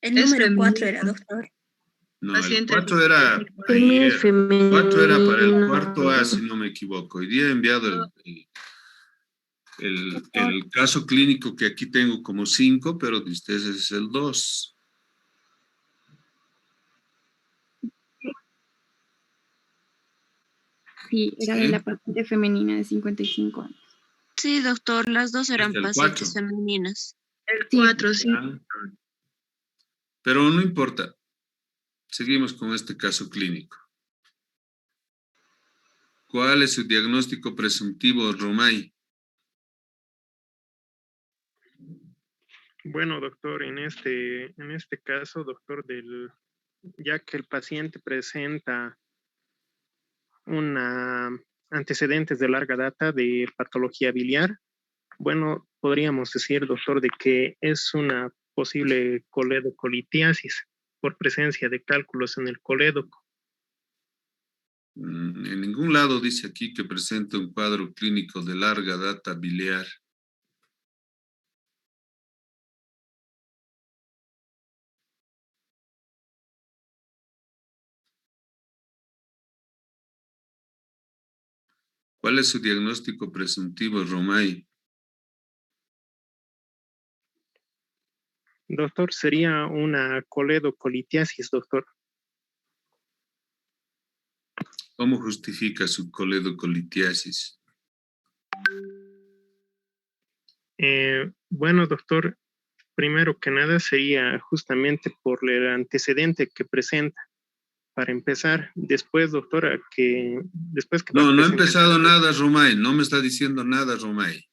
El número 4 era, doctor. No, Paciente el 4 era ayer. El 4 era para el cuarto A, si no me equivoco. Hoy día he enviado el caso clínico que aquí tengo como 5, pero de ustedes es el 2. Sí, era de la paciente femenina de 55 años. Sí, doctor, las dos eran el pacientes 4. femeninas. El 4, sí. Pero no importa. Seguimos con este caso clínico. ¿Cuál es su diagnóstico presuntivo, Romay? Bueno, doctor, en este caso, doctor, ya que el paciente presenta antecedentes de larga data de patología biliar, bueno, podríamos decir, doctor, de que es una posible coledocolitiasis por presencia de cálculos en el colédoco. En ningún lado dice aquí que presenta un cuadro clínico de larga data biliar. ¿Cuál es su diagnóstico presuntivo, Romay? Doctor, sería una coledocolitiasis, doctor. ¿Cómo justifica su coledocolitiasis? Bueno, doctor, primero que nada sería justamente por el antecedente que presenta. Para empezar, después, doctora, después que va No, a no ha presentar- empezado nada, Romay. No me está diciendo nada, Romay.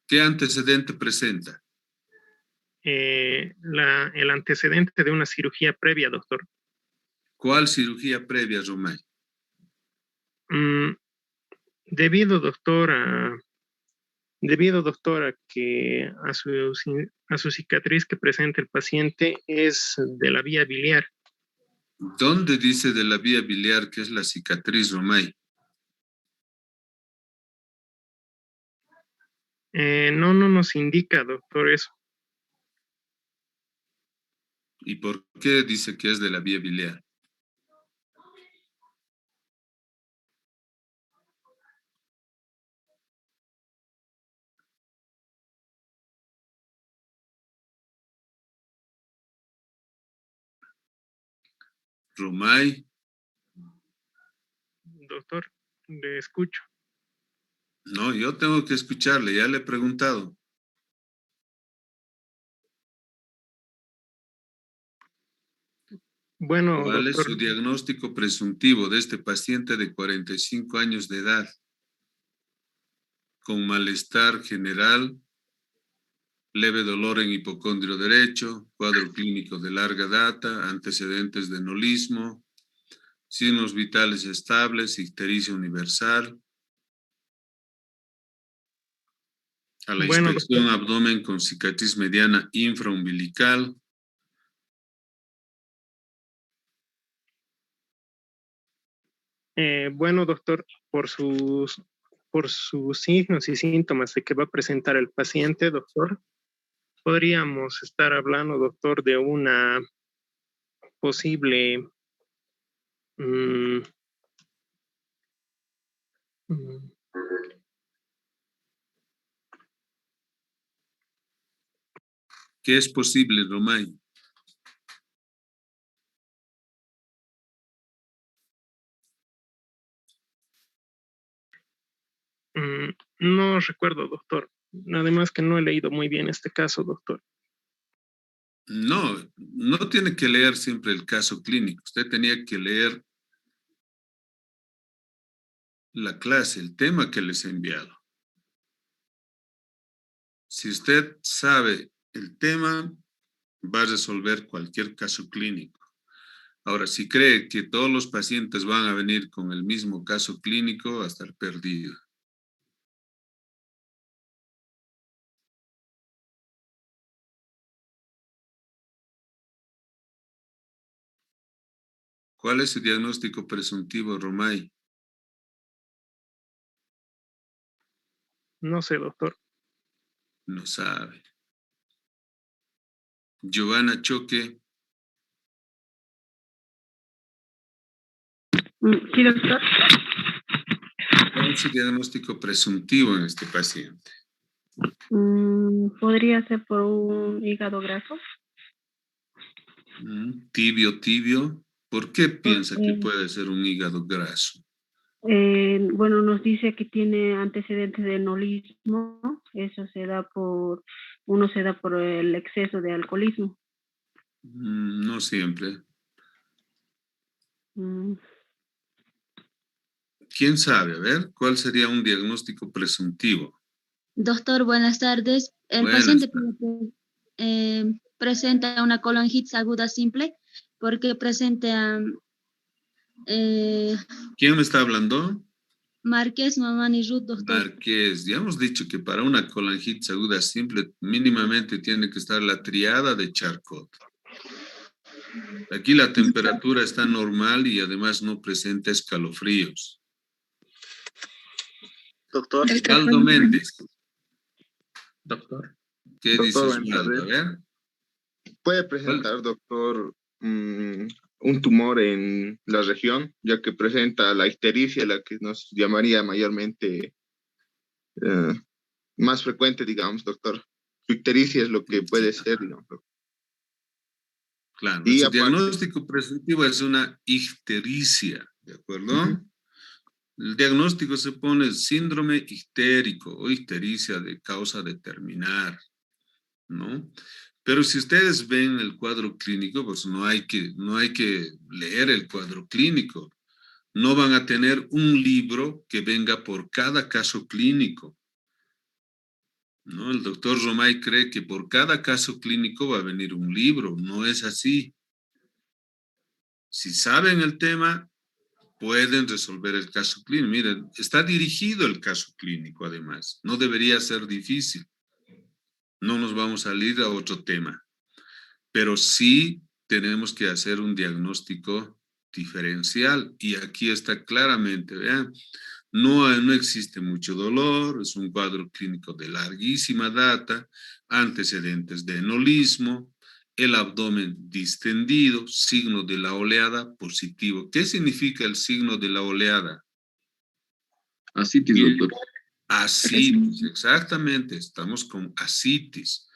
¿Qué antecedente presenta? el antecedente de una cirugía previa, doctor. ¿Cuál cirugía previa, Romay? Debido, doctora, que a su cicatriz que presenta el paciente es de la vía biliar. ¿Dónde dice de la vía biliar que es la cicatriz, Romay? No nos indica, doctor, eso. ¿Y por qué dice que es de la vía biliar? Romay. Doctor, le escucho. No, yo tengo que escucharle, ya le he preguntado. Bueno, ¿Cuál es doctor, su diagnóstico presuntivo de este paciente de 45 años de edad? Con malestar general, leve dolor en hipocondrio derecho, cuadro clínico de larga data, antecedentes de enolismo, signos vitales estables, ictericia universal. A la Bueno, inspección abdomen con cicatriz mediana infraumbilical. bueno, doctor, por sus signos y síntomas de que va a presentar el paciente, doctor, podríamos estar hablando, doctor, de una posible ¿Qué es posible, Romay? no recuerdo, doctor. Además que no he leído muy bien este caso, doctor. No, no tiene que leer siempre el caso clínico. Usted tenía que leer la clase, el tema que les he enviado. Si usted sabe el tema, va a resolver cualquier caso clínico. Ahora, si cree que todos los pacientes van a venir con el mismo caso clínico, va a estar perdido. ¿Cuál es su diagnóstico presuntivo, Romay? No sé, doctor. No sabe. Giovanna Choque. Sí, doctor. ¿Cuál es su diagnóstico presuntivo en este paciente? ¿Podría ser por un hígado graso? Tibio. ¿Por qué piensa que puede ser un hígado graso? Bueno, nos dice que tiene antecedentes de enolismo. Eso uno se da por el exceso de alcoholismo. No siempre. ¿Quién sabe? A ver, ¿cuál sería un diagnóstico presuntivo? Doctor, buenas tardes. El Buenas paciente presenta una colangitis aguda simple porque presenta ¿Quién me está hablando? Márquez, Mamani Ruth, doctor. Márquez. Ya hemos dicho que para una colangitis aguda simple mínimamente tiene que estar la triada de Charcot. Aquí la temperatura está normal y además no presenta escalofríos. Doctor. Aldo Méndez. Doctor. ¿Qué dice Doctor, Osvaldo? A ver. ¿Puede presentar, doctor, un tumor en la región, ya que presenta la ictericia, la que nos llamaría mayormente más frecuente, digamos, doctor. Su ictericia es lo que puede ser, digamos. Claro, Y su aparte, diagnóstico presuntivo es una ictericia, ¿de acuerdo? El diagnóstico se pone síndrome ictérico o ictericia de causa determinar, ¿no? Pero si ustedes ven el cuadro clínico, pues no hay que leer el cuadro clínico. No van a tener un libro que venga por cada caso clínico, ¿no? El doctor Romay cree que por cada caso clínico va a venir un libro. No es así. Si saben el tema, pueden resolver el caso clínico. Miren, está dirigido el caso clínico, además. No debería ser difícil. No nos vamos a ir a otro tema. Pero sí tenemos que hacer un diagnóstico diferencial. Y aquí está claramente, vean, no existe mucho dolor, es un cuadro clínico de larguísima data, antecedentes de enolismo, el abdomen distendido, signo de la oleada positivo. ¿Qué significa el signo de la oleada? Asitis, doctor. Asitis, exactamente, estamos con asitis.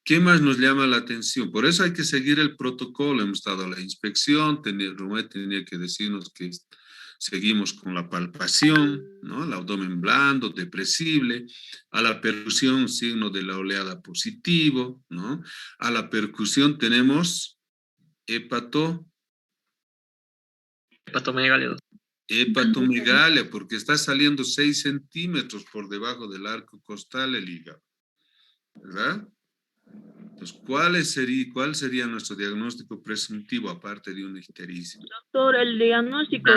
¿Qué más nos llama la atención? Por eso hay que seguir el protocolo. Hemos dado la inspección, Romay tenía que decirnos que seguimos con la palpación, ¿no? El abdomen blando, depresible, a la percusión, signo de la oleada positivo, ¿no? A la percusión tenemos Hepatomegalia. Hepatomegalia, porque está saliendo 6 centímetros por debajo del arco costal el hígado, ¿verdad? Entonces, ¿cuál sería nuestro diagnóstico presuntivo aparte de una ictericia? Doctor, el diagnóstico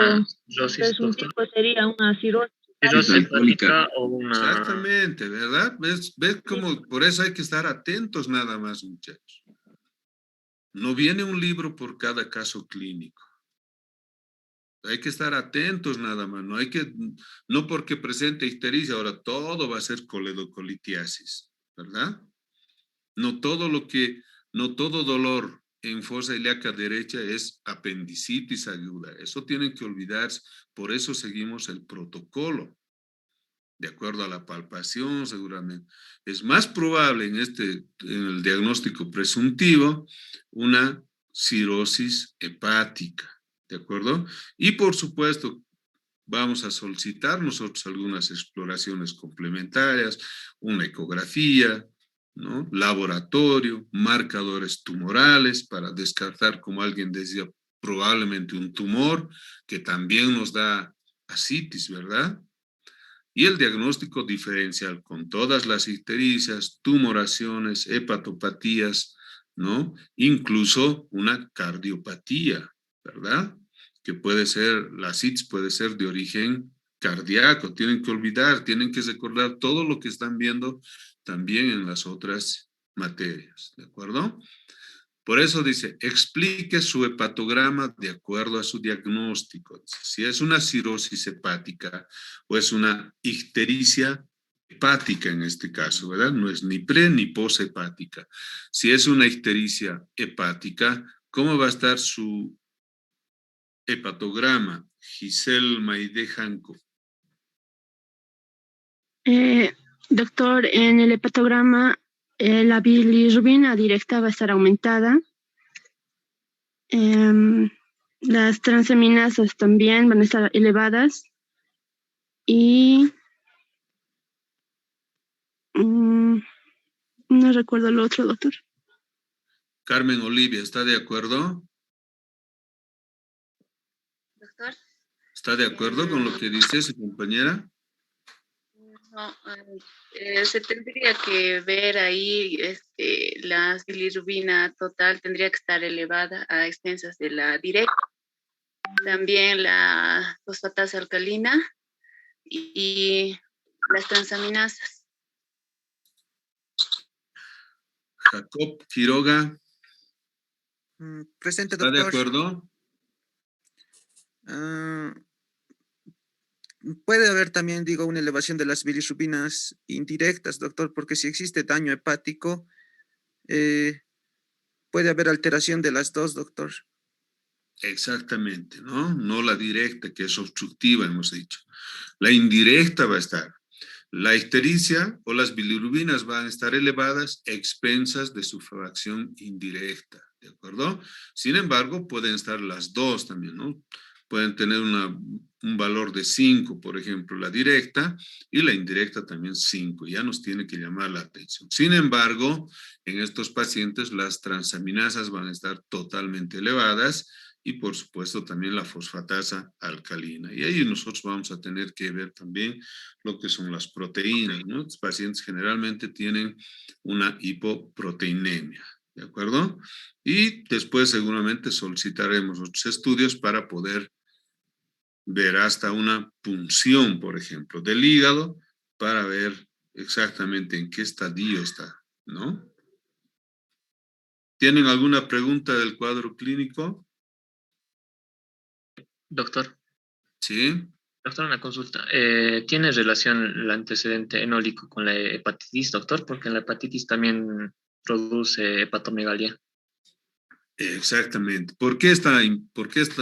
presuntivo sería una cirrosis hepática o una... Exactamente, ¿verdad? ¿Ves cómo? Por eso hay que estar atentos nada más, muchachos. No viene un libro por cada caso clínico. Hay que estar atentos nada más. No porque presente ictericia, ahora todo va a ser coledocolitiasis, ¿verdad? No todo dolor en fosa ilíaca derecha es apendicitis aguda. Eso tienen que olvidarse. Por eso seguimos el protocolo. De acuerdo a la palpación, seguramente. Es más probable en el diagnóstico presuntivo una cirrosis hepática. ¿De acuerdo? Y por supuesto, vamos a solicitar nosotros algunas exploraciones complementarias, una ecografía, ¿no? Laboratorio, marcadores tumorales para descartar, como alguien decía, probablemente un tumor que también nos da asitis, ¿verdad? Y el diagnóstico diferencial con todas las ictericias, tumoraciones, hepatopatías, ¿no? Incluso una cardiopatía, ¿verdad? Que puede ser, la asitis puede ser de origen cardíaco. Tienen que recordar todo lo que están viendo también en las otras materias, ¿de acuerdo? Por eso dice, explique su hepatograma de acuerdo a su diagnóstico. Si es una cirrosis hepática o es una ictericia hepática en este caso, ¿verdad? No es ni pre ni poshepática. Si es una ictericia hepática, ¿cómo va a estar su hepatograma? Giselle Maide Janco. Doctor, en el hepatograma la bilirrubina directa va a estar aumentada. Las transaminasas también van a estar elevadas. Y no recuerdo lo otro, doctor. Carmen Olivia, ¿está de acuerdo? Doctor. ¿Está de acuerdo con lo que dice su compañera? No, se tendría que ver ahí, la bilirrubina total tendría que estar elevada a expensas de la directa. También la fosfatasa alcalina y las transaminasas. Jacob Quiroga. Presente, ¿Está doctor. de acuerdo? Puede haber también, digo, una elevación de las bilirrubinas indirectas, doctor, porque si existe daño hepático, puede haber alteración de las dos, doctor. Exactamente, ¿no? No la directa, que es obstructiva, hemos dicho. La indirecta va a estar. La ictericia o las bilirrubinas van a estar elevadas a expensas de su fracción indirecta, ¿de acuerdo? Sin embargo, pueden estar las dos también, ¿no? Pueden tener un valor de 5, por ejemplo, la directa, y la indirecta también 5. Ya nos tiene que llamar la atención. Sin embargo, en estos pacientes las transaminasas van a estar totalmente elevadas y, por supuesto, también la fosfatasa alcalina. Y ahí nosotros vamos a tener que ver también lo que son las proteínas, ¿no? Los pacientes generalmente tienen una hipoproteinemia, ¿de acuerdo? Y después seguramente solicitaremos otros estudios para poder ver hasta una punción, por ejemplo, del hígado para ver exactamente en qué estadio está, ¿no? ¿Tienen alguna pregunta del cuadro clínico? Doctor. Sí. Doctor, una consulta. ¿Tiene relación el antecedente enólico con la hepatitis, doctor? Porque la hepatitis también produce hepatomegalia. Exactamente. ¿Por qué está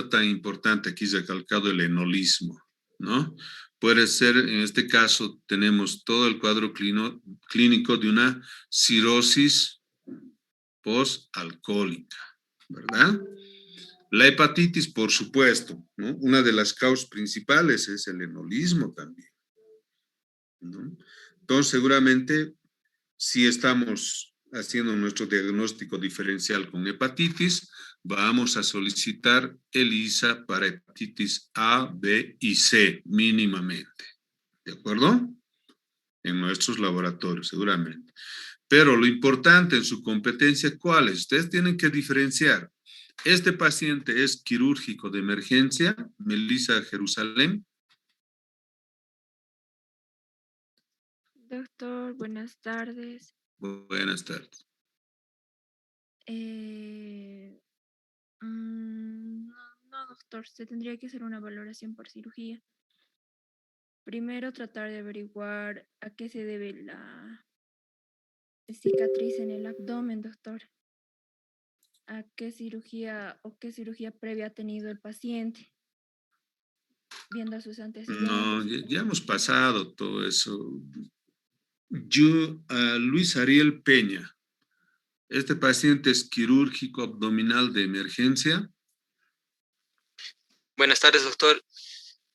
tan importante aquí recalcado el enolismo? ¿No? Puede ser, en este caso, tenemos todo el cuadro clínico de una cirrosis postalcohólica, ¿verdad? La hepatitis, por supuesto, ¿no? Una de las causas principales es el enolismo también, ¿no? Entonces, seguramente, si estamos haciendo nuestro diagnóstico diferencial con hepatitis, vamos a solicitar ELISA para hepatitis A, B y C mínimamente, ¿de acuerdo? En nuestros laboratorios, seguramente. Pero lo importante en su competencia, ¿cuál es? Ustedes tienen que diferenciar. Este paciente es quirúrgico de emergencia, Melissa Jerusalén. Doctor, buenas tardes. Buenas tardes. No, doctor, se tendría que hacer una valoración por cirugía. Primero tratar de averiguar a qué se debe la cicatriz en el abdomen, doctor. A qué cirugía o qué cirugía previa ha tenido el paciente, viendo sus antecedentes. No, ya hemos pasado todo eso. Luis Ariel Peña. Este paciente es quirúrgico abdominal de emergencia. Buenas tardes, doctor.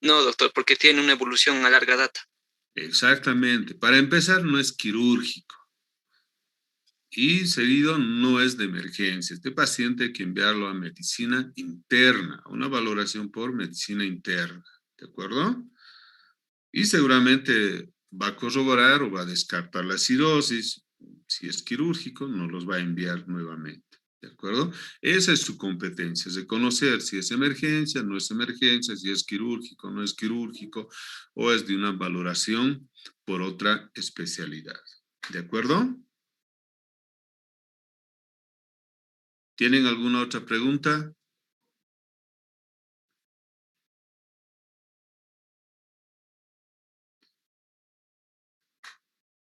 No, doctor, porque tiene una evolución a larga data. Exactamente. Para empezar, no es quirúrgico. Y seguido, no es de emergencia. Este paciente hay que enviarlo a medicina interna, a una valoración por medicina interna. ¿De acuerdo? Y seguramente va a corroborar o va a descartar la cirrosis. Si es quirúrgico, no los va a enviar nuevamente. ¿De acuerdo? Esa es su competencia, es de conocer si es emergencia, no es emergencia, si es quirúrgico, no es quirúrgico, o es de una valoración por otra especialidad. ¿De acuerdo? ¿Tienen alguna otra pregunta?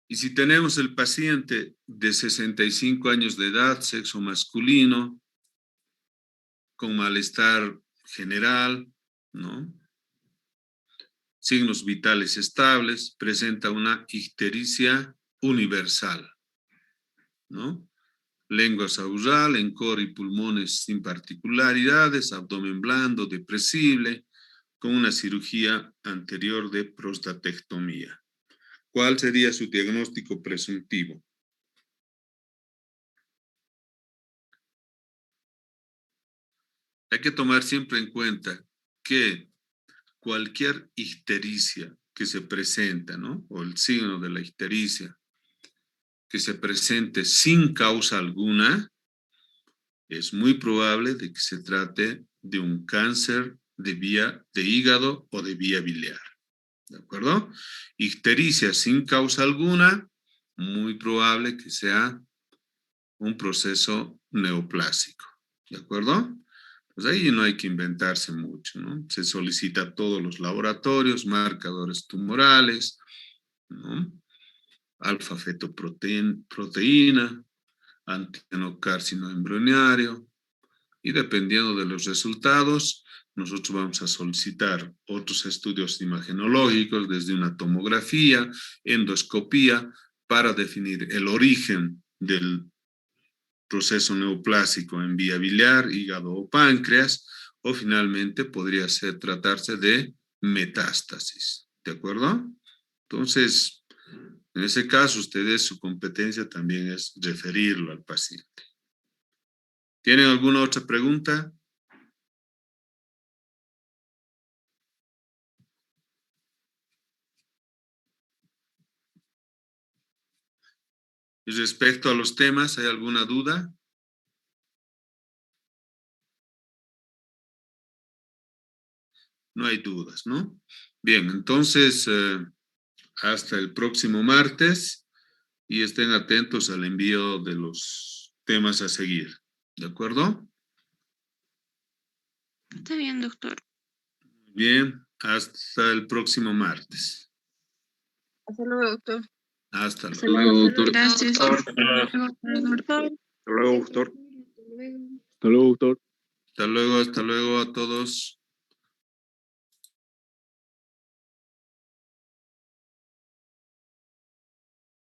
Y si tenemos el paciente de 65 años de edad, sexo masculino, con malestar general, ¿no? Signos vitales estables, presenta una ictericia universal, ¿no? Lengua sausal, encore y pulmones sin particularidades, abdomen blando, depresible, con una cirugía anterior de prostatectomía. ¿Cuál sería su diagnóstico presuntivo? Hay que tomar siempre en cuenta que cualquier ictericia que se presenta, ¿no? O el signo de la ictericia que se presente sin causa alguna, es muy probable de que se trate de un cáncer de hígado o de vía biliar. ¿De acuerdo? Ictericia sin causa alguna, muy probable que sea un proceso neoplásico. ¿De acuerdo? Pues ahí no hay que inventarse mucho, ¿no? Se solicita a todos los laboratorios, marcadores tumorales, ¿no? Alfa-fetoproteína, antígeno carcinoembrionario, y dependiendo de los resultados, nosotros vamos a solicitar otros estudios imagenológicos desde una tomografía, endoscopía, para definir el origen del proceso neoplásico en vía biliar, hígado o páncreas, o finalmente podría tratarse de metástasis, ¿de acuerdo? Entonces, en ese caso, ustedes, su competencia también es referirlo al paciente. ¿Tienen alguna otra pregunta? Y respecto a los temas, ¿hay alguna duda? No hay dudas, ¿no? Bien, entonces, hasta el próximo martes y estén atentos al envío de los temas a seguir, ¿de acuerdo? Está bien, doctor. Bien, hasta el próximo martes. Hasta luego, doctor. Hasta Hasta luego. luego, doctor. Gracias. Hasta luego, doctor. Hasta luego a todos.